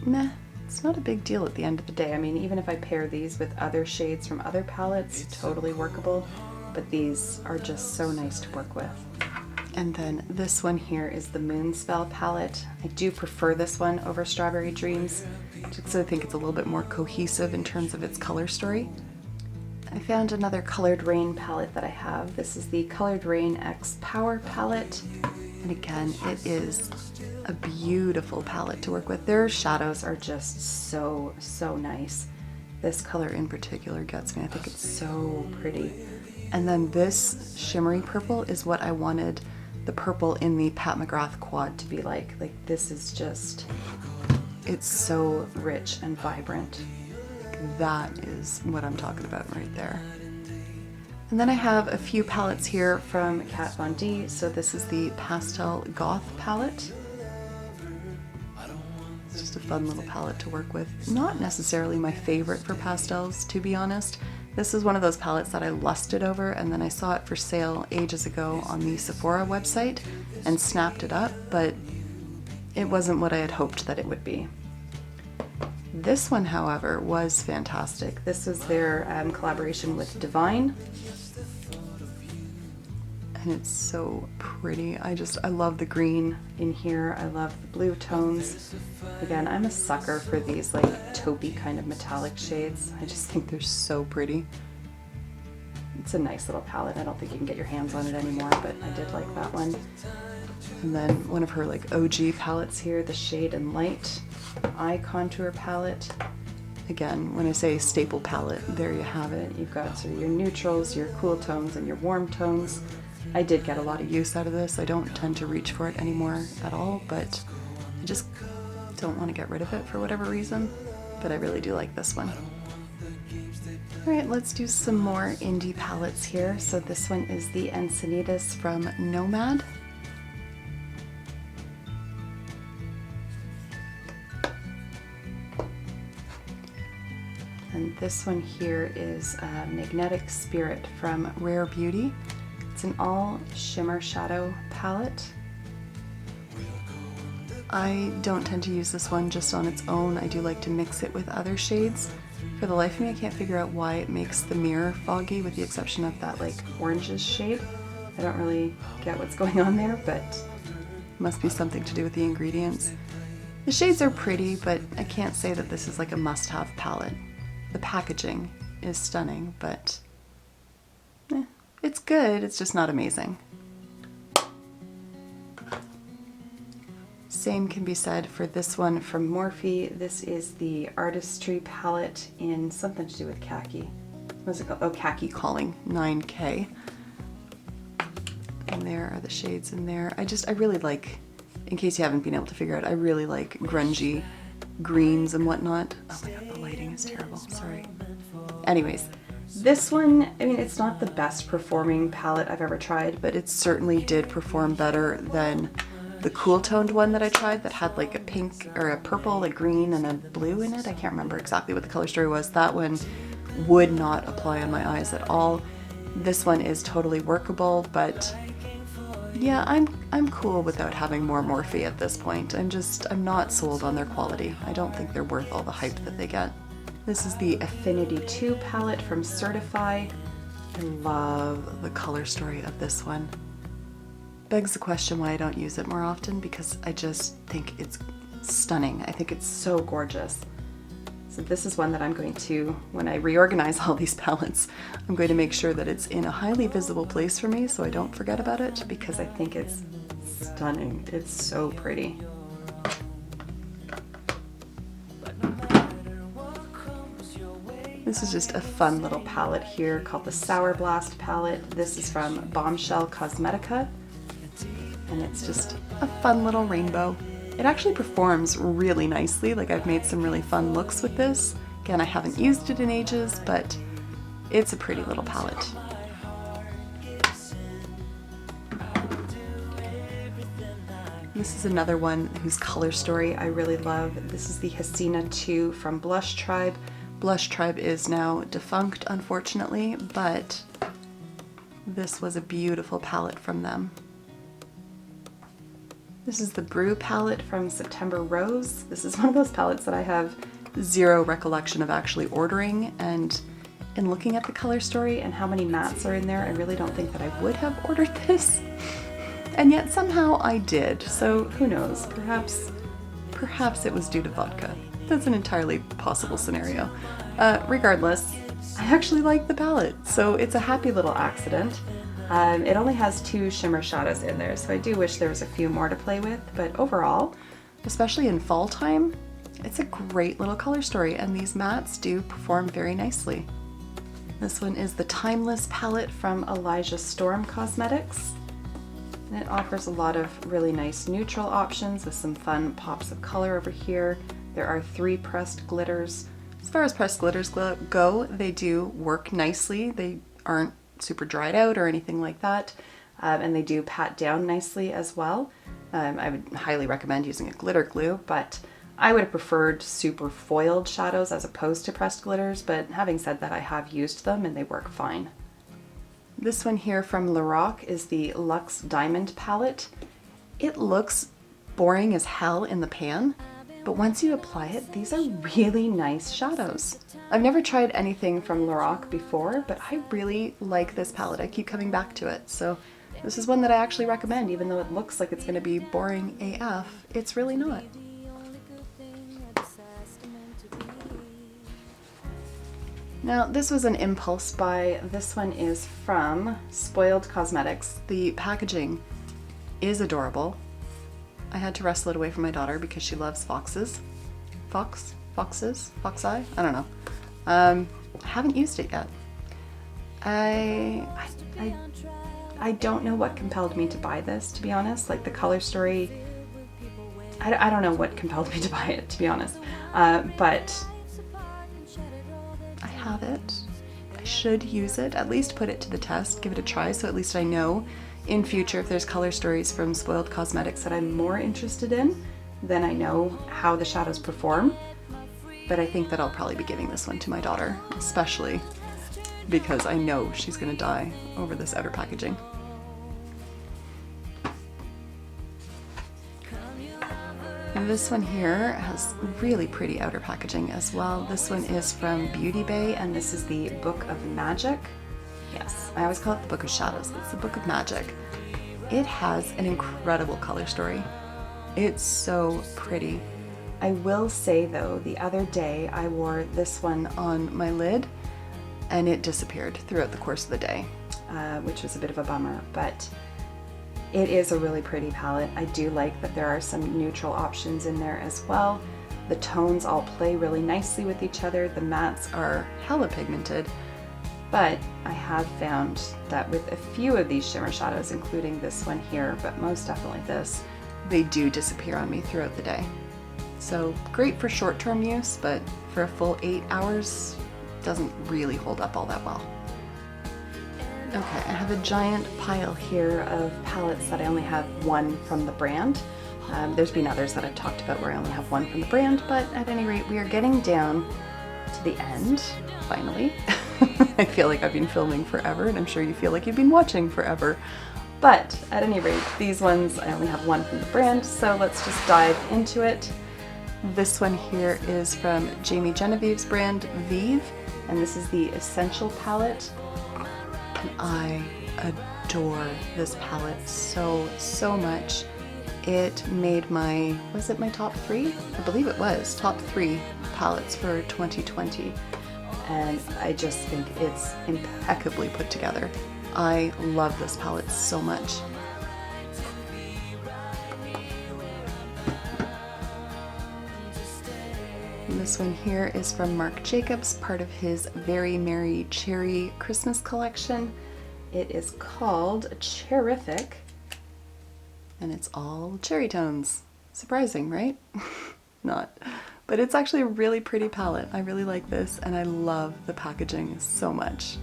meh, it's not a big deal at the end of the day. I mean, even if I pair these with other shades from other palettes, totally workable, but these are just so nice to work with. And then this one here is the Moonspell palette. I do prefer this one over Strawberry Dreams, just because I think it's a little bit more cohesive in terms of its color story. I found another Colored Rain palette that I have. This is the Colored Rain X Power palette. And again, it is a beautiful palette to work with. Their shadows are just so, so nice. This color in particular gets me. I think it's so pretty. And then this shimmery purple is what I wanted the purple in the Pat McGrath quad to be like. Like, this is just, it's so rich and vibrant. That is what I'm talking about right there. And then I have a few palettes here from Kat Von D. So this is the Pastel Goth palette. It's just a fun little palette to work with. Not necessarily my favorite for pastels, to be honest. This is one of those palettes that I lusted over, and then I saw it for sale ages ago on the Sephora website and snapped it up, but it wasn't what I had hoped that it would be. This one, however, was fantastic. This was their collaboration with Divine, and it's so pretty. I love the green in here. I love the blue tones. Again, I'm a sucker for these like taupey kind of metallic shades. I just think they're so pretty. It's a nice little palette. I don't think you can get your hands on it anymore, but I did like that one. And then one of her like OG palettes here, the Shade and Light Eye Contour palette. Again, when I say staple palette, there you have it. You've got sort of your neutrals, your cool tones, and your warm tones. I did get a lot of use out of this. I don't tend to reach for it anymore at all, but I just don't want to get rid of it for whatever reason. But I really do like this one. All right, let's do some more indie palettes here. So this one is the Encinitas from Nomad. And this one here is Magnetic Spirit from Rare Beauty. It's an all shimmer shadow palette. I don't tend to use this one just on its own. I do like to mix it with other shades. For the life of me, I can't figure out why it makes the mirror foggy, with the exception of that like oranges shade. I don't really get what's going on there, but it must be something to do with the ingredients. The shades are pretty, but I can't say that this is like a must-have palette. The packaging is stunning, but it's good, it's just not amazing. Same can be said for this one from Morphe. This is the Artistry palette in something to do with khaki. What's it called? Oh, Khaki Calling 9K. And there are the shades in there. I really like, in case you haven't been able to figure out, I really like grungy greens and whatnot. Oh my god, the lighting is terrible, sorry. Anyways, this one, I mean, it's not the best performing palette I've ever tried, but it certainly did perform better than the cool toned one that I tried that had like a pink or a purple, a green, and a blue in it. I can't remember exactly what the color story was. That one would not apply on my eyes at all. This one is totally workable, but yeah, I'm cool without having more Morphe at this point. I'm not sold on their quality. I don't think they're worth all the hype that they get. This is the Affinity 2 palette from Certify. I love the color story of this one. Begs the question why I don't use it more often, because I just think it's stunning. I think it's so gorgeous. So this is one that I'm going to, when I reorganize all these palettes, I'm going to make sure that it's in a highly visible place for me so I don't forget about it, because I think it's stunning. It's so pretty. This is just a fun little palette here called the Sour Blast palette. This is from Bombshell Cosmetica, and it's just a fun little rainbow. It actually performs really nicely. Like, I've made some really fun looks with this. Again, I haven't used it in ages, but it's a pretty little palette. This is another one whose color story I really love. This is the Hasina 2 from Blush Tribe. Blush Tribe is now defunct, unfortunately, but this was a beautiful palette from them. This is the Brew palette from September Rose. This is one of those palettes that I have zero recollection of actually ordering, and in looking at the color story and how many mattes are in there, I really don't think that I would have ordered this. And yet somehow I did, so who knows, perhaps it was due to vodka. That's an entirely possible scenario. Regardless, I actually like the palette, so it's a happy little accident. It only has 2 shimmer shadows in there, so I do wish there was a few more to play with, but overall, especially in fall time, it's a great little color story, and these mattes do perform very nicely. This one is the Timeless palette from Elijah Storm Cosmetics. And it offers a lot of really nice neutral options with some fun pops of color over here. There are 3 pressed glitters. As far as pressed glitters go, they do work nicely. They aren't super dried out or anything like that. And they do pat down nicely as well. I would highly recommend using a glitter glue, but I would have preferred super foiled shadows as opposed to pressed glitters, but having said that, I have used them and they work fine. This one here from Lorac is the Luxe Diamond palette. It looks boring as hell in the pan, but once you apply it, these are really nice shadows. I've never tried anything from Lorac before, but I really like this palette. I keep coming back to it, so this is one that I actually recommend, even though it looks like it's going to be boring AF. It's really not. Now, this was an impulse buy. This one is from Spoiled Cosmetics. The packaging is adorable. I had to wrestle it away from my daughter because she loves foxes. Foxes? Foxeye? I don't know. I haven't used it yet. I don't know what compelled me to buy this, to be honest. Like, the color story, I don't know what compelled me to buy it, to be honest. But I have it. I should use it, at least put it to the test, give it a try, so at least I know in future if there's color stories from Spoiled Cosmetics that I'm more interested in, then I know how the shadows perform. But I think that I'll probably be giving this one to my daughter, especially because I know she's gonna die over this outer packaging. And this one here has really pretty outer packaging as well. This one is from Beauty Bay, and this is the Book of Magic. Yes, I always call it the Book of Shadows, but it's the Book of Magic. It has an incredible color story. It's so pretty. I will say though, the other day I wore this one on my lid and it disappeared throughout the course of the day, which was a bit of a bummer, but it is a really pretty palette. I do like that there are some neutral options in there as well. The tones all play really nicely with each other. The mattes are hella pigmented, but I have found that with a few of these shimmer shadows, including this one here, but most definitely this, they do disappear on me throughout the day. So great for short-term use, but for a full 8 hours, doesn't really hold up all that well. Okay, I have a giant pile here of palettes that I only have one from the brand. There's been others that I've talked about where I only have one from the brand, but at any rate, we are getting down to the end, finally. I feel like I've been filming forever, and I'm sure you feel like you've been watching forever. But at any rate, these ones, I only have one from the brand, so let's just dive into it. This one here is from Jamie Genevieve's brand, Vive, and this is the Essential palette. And I adore this palette so much. It made my, was it my top 3? I believe it was, top 3 palettes for 2020. And I just think it's impeccably put together. I love this palette so much. This one here is from Marc Jacobs, part of his Very Merry Cherry Christmas collection. It is called Cherrific, and it's all cherry tones. Surprising, right? Not. But it's actually a really pretty palette. I really like this, and I love the packaging so much.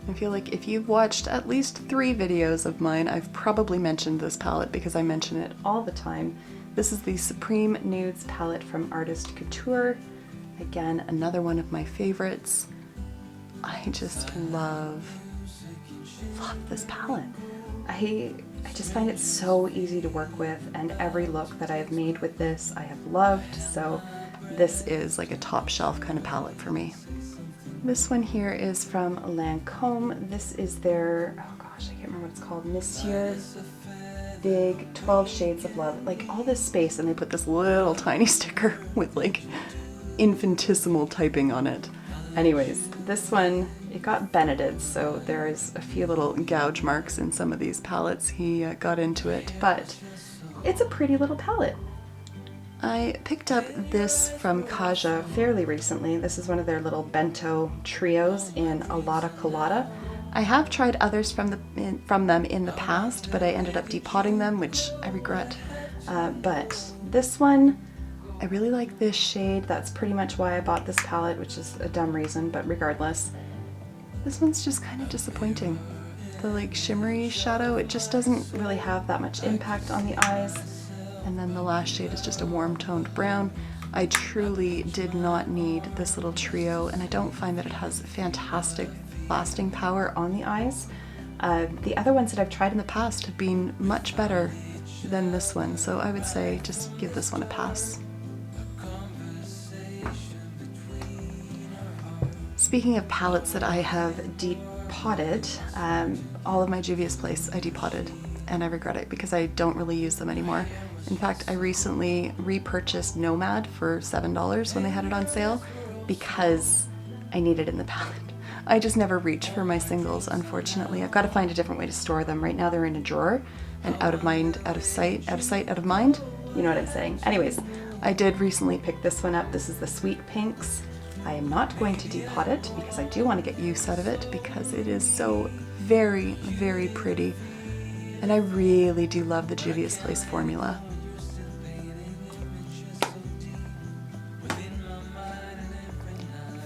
I feel like if you've watched at least 3 videos of mine, I've probably mentioned this palette because I mention it all the time. This is the Supreme Nudes palette from Artist Couture. Again, another one of my favorites. I just love this palette. I just find it so easy to work with, and every look that I have made with this I have loved, so this is like a top shelf kind of palette for me. This one here is from Lancome. This is their, oh gosh, I can't remember what it's called, Monsieur Big 12 Shades of Love. Like all this space, and they put this little tiny sticker with like infinitesimal typing on it. Anyways, this one, it got Benetted, so there's a few little gouge marks in some of these palettes. He got into it, but it's a pretty little palette. I picked up this from Kaja fairly recently. This is one of their little bento trios in a Lotta Colada. I have tried others from them in the past, but I ended up depotting them, which I regret. But this one, I really like this shade. That's pretty much why I bought this palette, which is a dumb reason, but regardless. This one's just kind of disappointing. The like shimmery shadow, it just doesn't really have that much impact on the eyes. And then the last shade is just a warm toned brown. I truly did not need this little trio, and I don't find that it has fantastic lasting power on the eyes. The other ones that I've tried in the past have been much better than this one, so I would say just give this one a pass. Speaking of palettes that I have depotted, all of my Juvia's Place I depotted, and I regret it because I don't really use them anymore. In fact, I recently repurchased Nomad for $7 when they had it on sale because I need it in the palette. I just never reach for my singles, unfortunately. I've got to find a different way to store them. Right now they're in a drawer, and out of mind, out of sight, out of sight, out of mind. You know what I'm saying. Anyways, I did recently pick this one up. This is the Sweet Pinks. I am not going to depot it because I do want to get use out of it because it is so very, very pretty. And I really do love the Juvia's Place formula.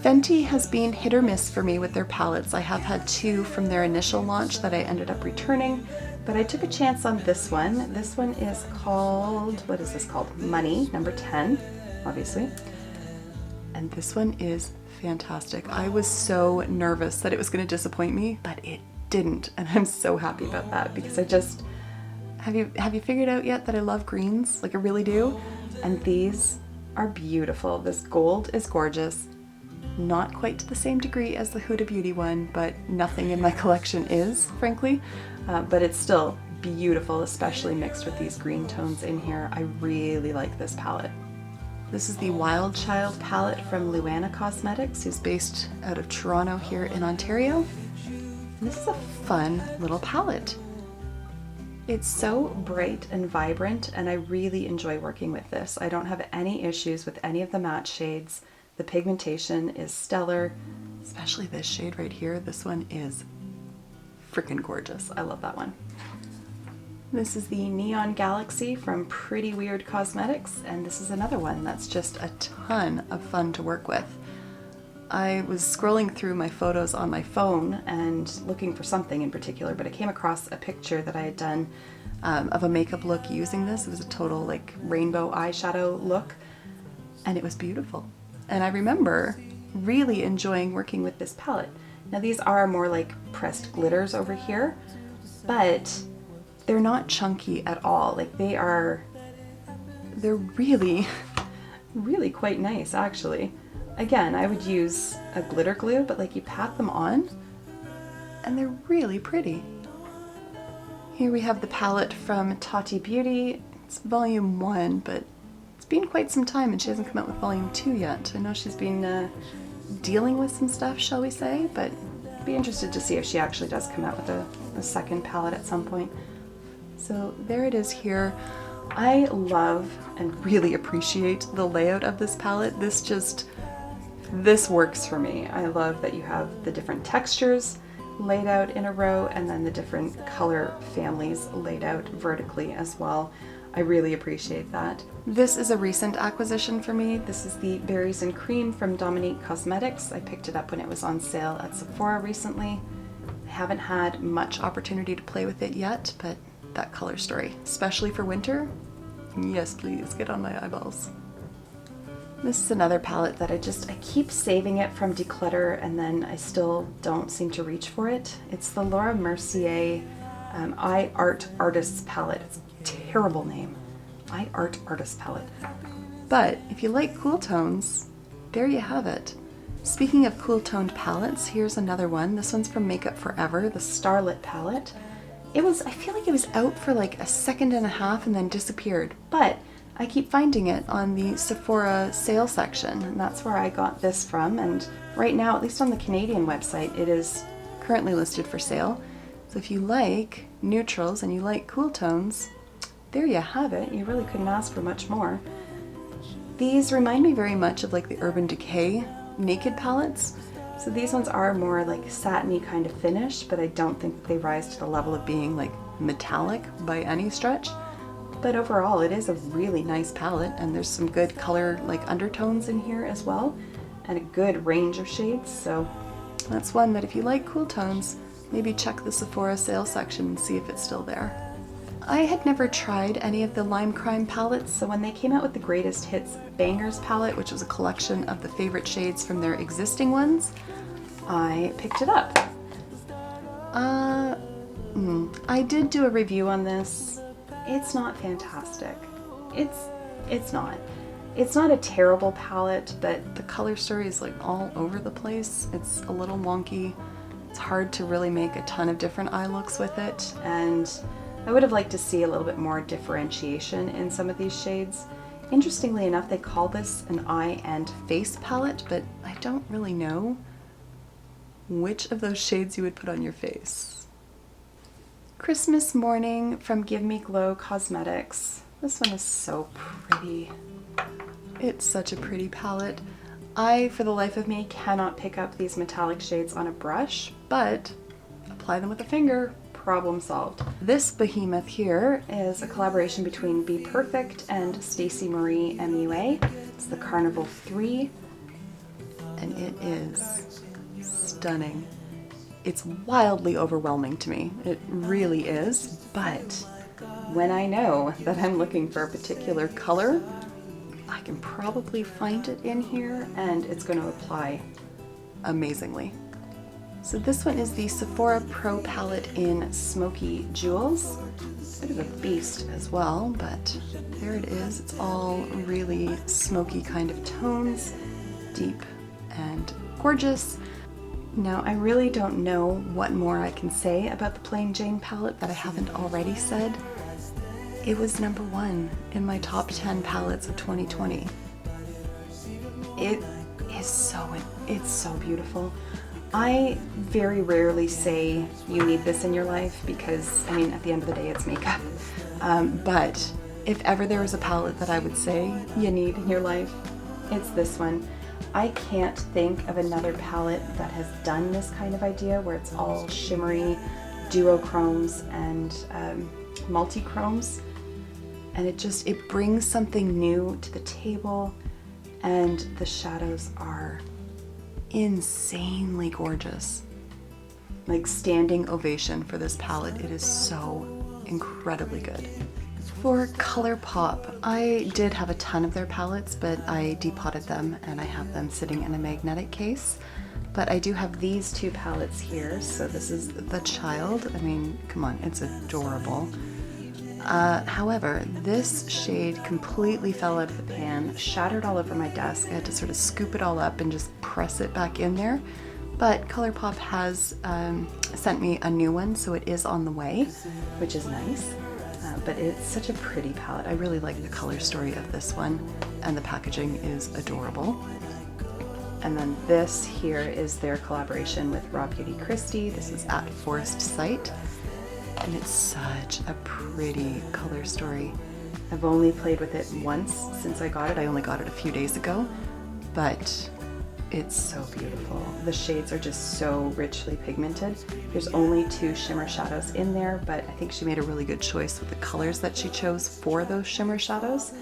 Fenty has been hit or miss for me with their palettes. I have had 2 from their initial launch that I ended up returning, but I took a chance on this one. This one is called, what is this called? Money, number 10, obviously. And this one is fantastic. I was so nervous that it was going to disappoint me, but it didn't, and I'm so happy about that because I just, have you figured out yet that I love greens? Like I really do. And these are beautiful. This gold is gorgeous. Not quite to the same degree as the Huda Beauty one, but nothing in my collection is, frankly. But it's still beautiful, especially mixed with these green tones in here. I really like this palette. This is the Wild Child palette from Clionadh Cosmetics, who's based out of Toronto here in Ontario. And this is a fun little palette. It's so bright and vibrant, and I really enjoy working with this. I don't have any issues with any of the matte shades. The pigmentation is stellar, especially this shade right here. This one is freaking gorgeous. I love that one. This is the Neon Galaxy from Pretty Weird Cosmetics, and this is another one that's just a ton of fun to work with. I was scrolling through my photos on my phone and looking for something in particular, but I came across a picture that I had done of a makeup look using this. It was a total like rainbow eyeshadow look, and it was beautiful. And I remember really enjoying working with this palette. Now these are more like pressed glitters over here, but they're not chunky at all. Like they're really, really quite nice actually. Again, I would use a glitter glue, but like you pat them on and they're really pretty. Here we have the palette from Tati Beauty. It's volume 1, but it's been quite some time and she hasn't come out with volume 2 yet. I know she's been dealing with some stuff, shall we say, but I'd be interested to see if she actually does come out with a second palette at some point. So there it is here. I love and really appreciate the layout of this palette. This works for me. I love that you have the different textures laid out in a row and then the different color families laid out vertically as well. I really appreciate that. This is a recent acquisition for me. This is the Berries and Cream from Gerard Cosmetics. I picked it up when it was on sale at Sephora recently. I haven't had much opportunity to play with it yet, but that color story, especially for winter, yes please, get on my eyeballs. This is another palette that I keep saving it from declutter and then I still don't seem to reach for it. It's the Laura Mercier I Art Artists palette. It's a terrible name. I Art Artists palette. But if you like cool tones, there you have it. Speaking of cool toned palettes, here's another one. This one's from Makeup Forever, the Starlit palette. I feel like it was out for like a second and a half and then disappeared, but I keep finding it on the Sephora sale section, and that's where I got this from. And right now, at least on the Canadian website, it is currently listed for sale. So if you like neutrals and you like cool tones, there you have it. You really couldn't ask for much more. These remind me very much of like the Urban Decay Naked palettes. So these ones are more like satiny kind of finish, but I don't think they rise to the level of being like metallic by any stretch. But overall, it is a really nice palette, and there's some good color like undertones in here as well, and a good range of shades. So that's one that if you like cool tones, maybe check the Sephora sale section and see if it's still there. I had never tried any of the Lime Crime palettes, so when they came out with the Greatest Hits Bangers palette, which was a collection of the favorite shades from their existing ones, I picked it up. I did do a review on this. It's not fantastic. It's not. It's not a terrible palette, but the color story is like all over the place. It's a little wonky. It's hard to really make a ton of different eye looks with it, and I would have liked to see a little bit more differentiation in some of these shades. Interestingly enough, they call this an eye and face palette, but I don't really know which of those shades you would put on your face. Christmas Morning from Give Me Glow Cosmetics. This one is so pretty. It's such a pretty palette. I, for the life of me, cannot pick up these metallic shades on a brush, but apply them with a finger. Problem solved. This behemoth here is a collaboration between Be Perfect and Stacey Marie MUA. It's the Carnival 3, and it is stunning. It's wildly overwhelming to me. It really is, but when I know that I'm looking for a particular color, I can probably find it in here and it's going to apply amazingly. So this one is the Sephora Pro Palette in Smoky Jewels. Bit of a beast as well, but there it is. It's all really smoky kind of tones, deep and gorgeous. Now, I really don't know what more I can say about the Plain Jane palette that I haven't already said. It was #1 in my top 10 palettes of 2020. It's so beautiful. I very rarely say you need this in your life because, I mean, at the end of the day, it's makeup. But if ever there was a palette that I would say you need in your life, it's this one. I can't think of another palette that has done this kind of idea where it's all shimmery duochromes and multi-chromes. And it brings something new to the table, and the shadows are insanely gorgeous. Like, standing ovation for this palette. It is so incredibly good. For ColourPop, I did have a ton of their palettes, but I depotted them and I have them sitting in a magnetic case. But I do have these two palettes here. So this is The Child. I mean, come on, it's adorable. However, this shade completely fell out of the pan, shattered all over my desk. I had to sort of scoop it all up and just press it back in there. But ColourPop has sent me a new one, so it is on the way, which is nice. But it's such a pretty palette. I really like the color story of this one, and the packaging is adorable. And then this here is their collaboration with Raw Beauty Christie. This is At Forest Sight. And it's such a pretty color story. I've only played with it once since I got it. I only got it a few days ago, but it's so beautiful. The shades are just so richly pigmented. There's only 2 shimmer shadows in there, but I think she made a really good choice with the colors that she chose for those shimmer shadows.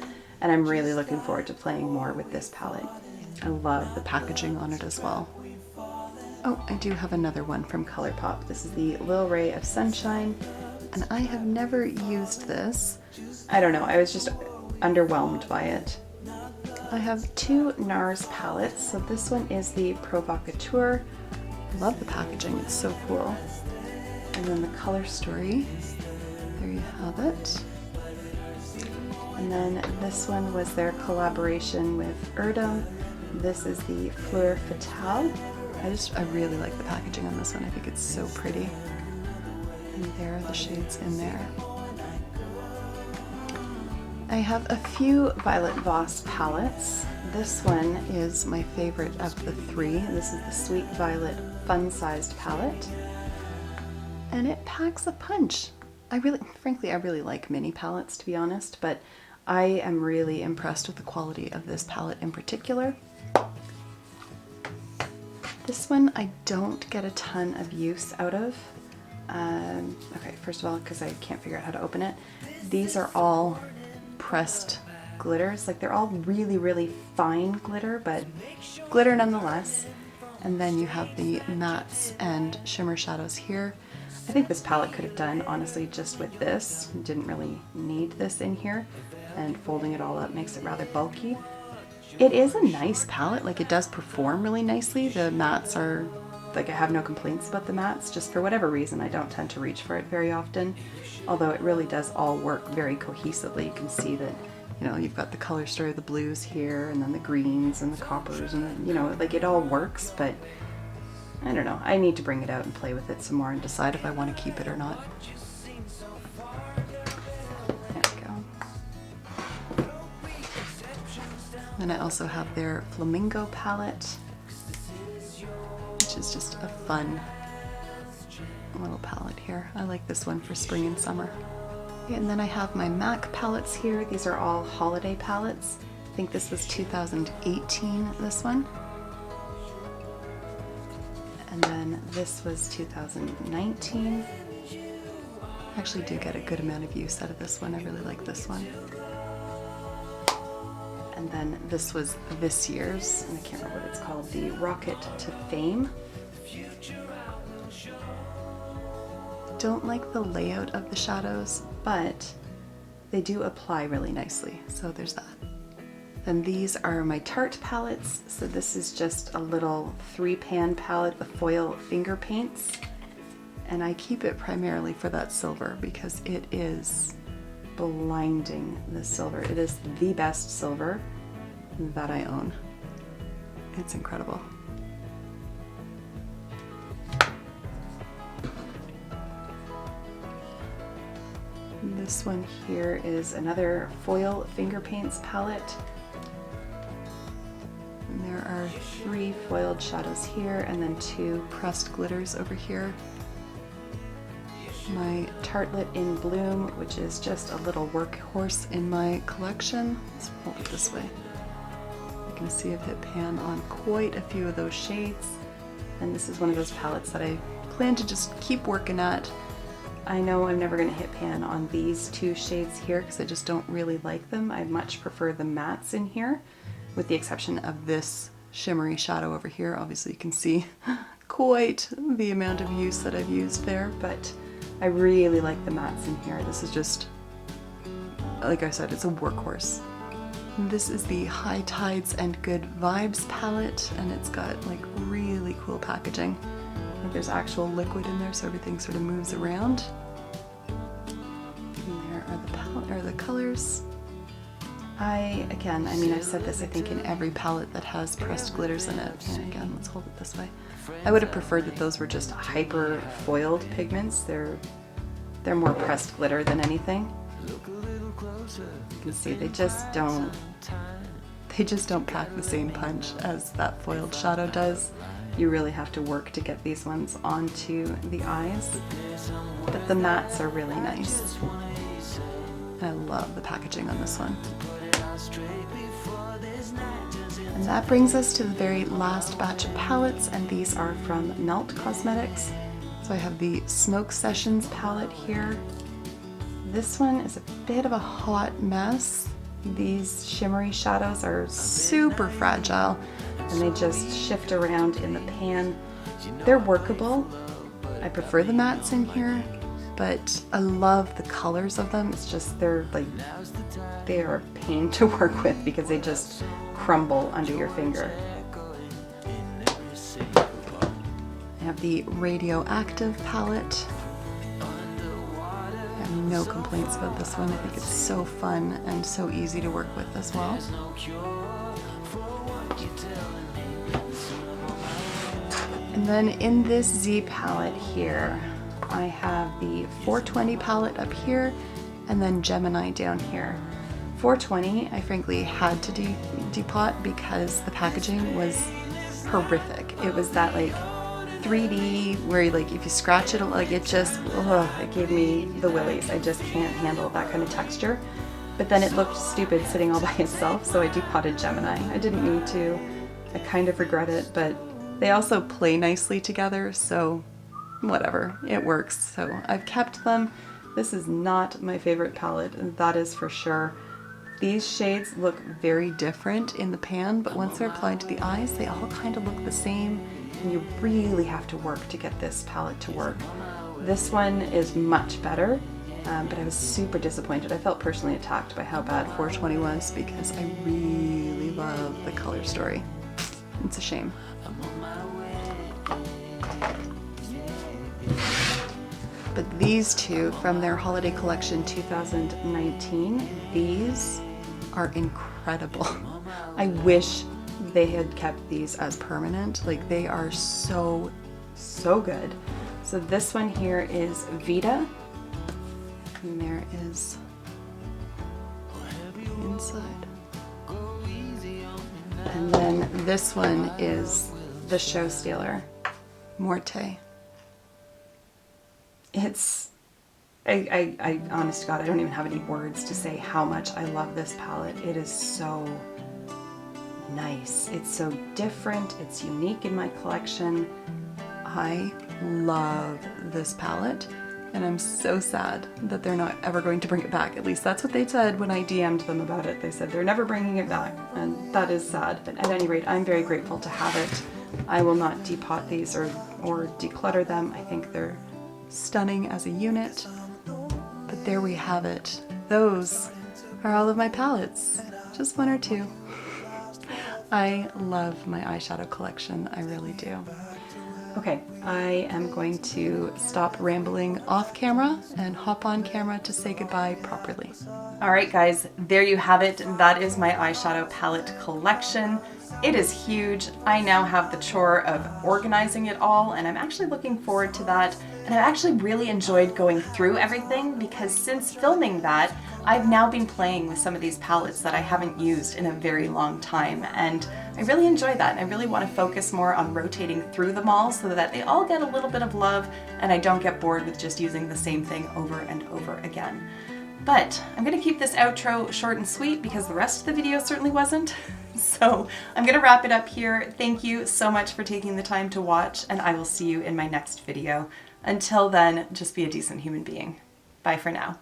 And I'm really looking forward to playing more with this palette. I love the packaging on it as well. Oh, I do have another one from ColourPop. This is the Lil Ray of Sunshine, and I have never used this. I don't know, I was just underwhelmed by it. I have 2 NARS palettes. So this one is the Provocateur. I love the packaging, it's so cool. And then the Color Story, there you have it. And then this one was their collaboration with Erdem. This is the Fleur Fatale. I really like the packaging on this one. I think it's so pretty. And there are the shades in there. I have a few Violet Voss palettes. This one is my favorite of the 3. This is the Sweet Violet Fun Sized palette. And it packs a punch. Frankly, I really like mini palettes, to be honest, but I am really impressed with the quality of this palette in particular. This one I don't get a ton of use out of. Okay, first of all, because I can't figure out how to open it, these are all pressed glitters. Like, they're all really, really fine glitter, but glitter nonetheless. And then you have the mattes and shimmer shadows here. I think this palette could have done, honestly, just with this. Didn't really need this in here, and folding it all up makes it rather bulky. It is a nice palette, like it does perform really nicely. The mattes are, like, I have no complaints about the mattes. Just for whatever reason, I don't tend to reach for it very often. Although it really does all work very cohesively. You can see that, you know, you've got the color story of the blues here, and then the greens and the coppers, and, you know, like, it all works, but I don't know. I need to bring it out and play with it some more and decide if I want to keep it or not. There we go. Then I also have their Flamingo palette, which is just a fun little palette here. I like this one for spring and summer. And then I have my MAC palettes here. These are all holiday palettes. I think this was 2018, this one. And then this was 2019. I actually do get a good amount of use out of this one. I really like this one. And then this was this year's, and I can't remember what it's called, the Rocket to Fame. Don't like the layout of the shadows, but they do apply really nicely, so there's that. Then these are my Tarte palettes. So this is just a little 3-pan palette of foil finger paints, and I keep it primarily for that silver because it is blinding, the silver. It is the best silver that I own. It's incredible. This one here is another foil finger paints palette. And there are 3 foiled shadows here and then 2 pressed glitters over here. My Tartelette in Bloom, which is just a little workhorse in my collection. Let's hold it this way. You can see I've hit pan on quite a few of those shades. And this is one of those palettes that I plan to just keep working at. I know I'm never going to hit pan on these 2 shades here because I just don't really like them. I much prefer the mattes in here, with the exception of this shimmery shadow over here. Obviously you can see quite the amount of use that I've used there, but I really like the mattes in here. This is just, like I said, it's a workhorse. This is the High Tides and Good Vibes palette, and it's got like really cool packaging. Like, there's actual liquid in there, so everything sort of moves around. And there are the colors. Again, I mean, I've said this, I think, in every palette that has pressed glitters in it. And again, let's hold it this way. I would have preferred that those were just hyper foiled pigments. They're more pressed glitter than anything. You can see they just don't pack the same punch as that foiled shadow does. You really have to work to get these ones onto the eyes, but the mattes are really nice. I love the packaging on this one. And that brings us to the very last batch of palettes, and these are from Gerard Cosmetics. So I have the Smoke Sessions palette here. This one is a bit of a hot mess. These shimmery shadows are super fragile and they just shift around in the pan. They're workable. I prefer the mattes in here, but I love the colors of them. It's just they are a pain to work with because they just crumble under your finger. I have the Radioactive palette. I have no complaints about this one. I think it's so fun and so easy to work with as well. And then in this Z palette here, I have the 420 palette up here and then Gemini down here. 420 I frankly had to depot because the packaging was horrific. It was that like 3D where like if you scratch it, like it just, it gave me the willies. I just can't handle that kind of texture. But then it looked stupid sitting all by itself, so I depotted Gemini. I didn't need to. I kind of regret it, but they also play nicely together, so whatever, it works. So I've kept them. This is not my favorite palette, and that is for sure. These shades look very different in the pan, but once they're applied to the eyes, they all kind of look the same, and you really have to work to get this palette to work. This one is much better, but I was super disappointed. I felt personally attacked by how bad 420 was because I really love the color story. It's a shame. But these two from their holiday collection 2019, these are incredible. I wish they had kept these as permanent. Like they are so good. So this one here is Vita, and there is the inside. And then this one is the Show Stealer, Morte. It's, I honest to God, I don't even have any words to say how much I love this palette. It is so nice. It's so different. It's unique in my collection. I love this palette, and I'm so sad that they're not ever going to bring it back. At least that's what they said when I DM'd them about it. They said they're never bringing it back, and that is sad. But at any rate, I'm very grateful to have it. I will not depot these or declutter them. I think they're stunning as a unit. But there we have it. Those are all of my palettes. Just one or two. I love my eyeshadow collection. I really do. Okay, I am going to stop rambling off camera and hop on camera to say goodbye properly. All right, guys, there you have it. That is my eyeshadow palette collection. It is huge. I now have the chore of organizing it all, and I'm actually looking forward to that. And I've actually really enjoyed going through everything because since filming that, I've now been playing with some of these palettes that I haven't used in a very long time, and I really enjoy that. And I really want to focus more on rotating through them all so that they all get a little bit of love and I don't get bored with just using the same thing over and over again. But I'm going to keep this outro short and sweet because the rest of the video certainly wasn't. So I'm going to wrap it up here. Thank you so much for taking the time to watch, and I will see you in my next video. Until then, just be a decent human being. Bye for now.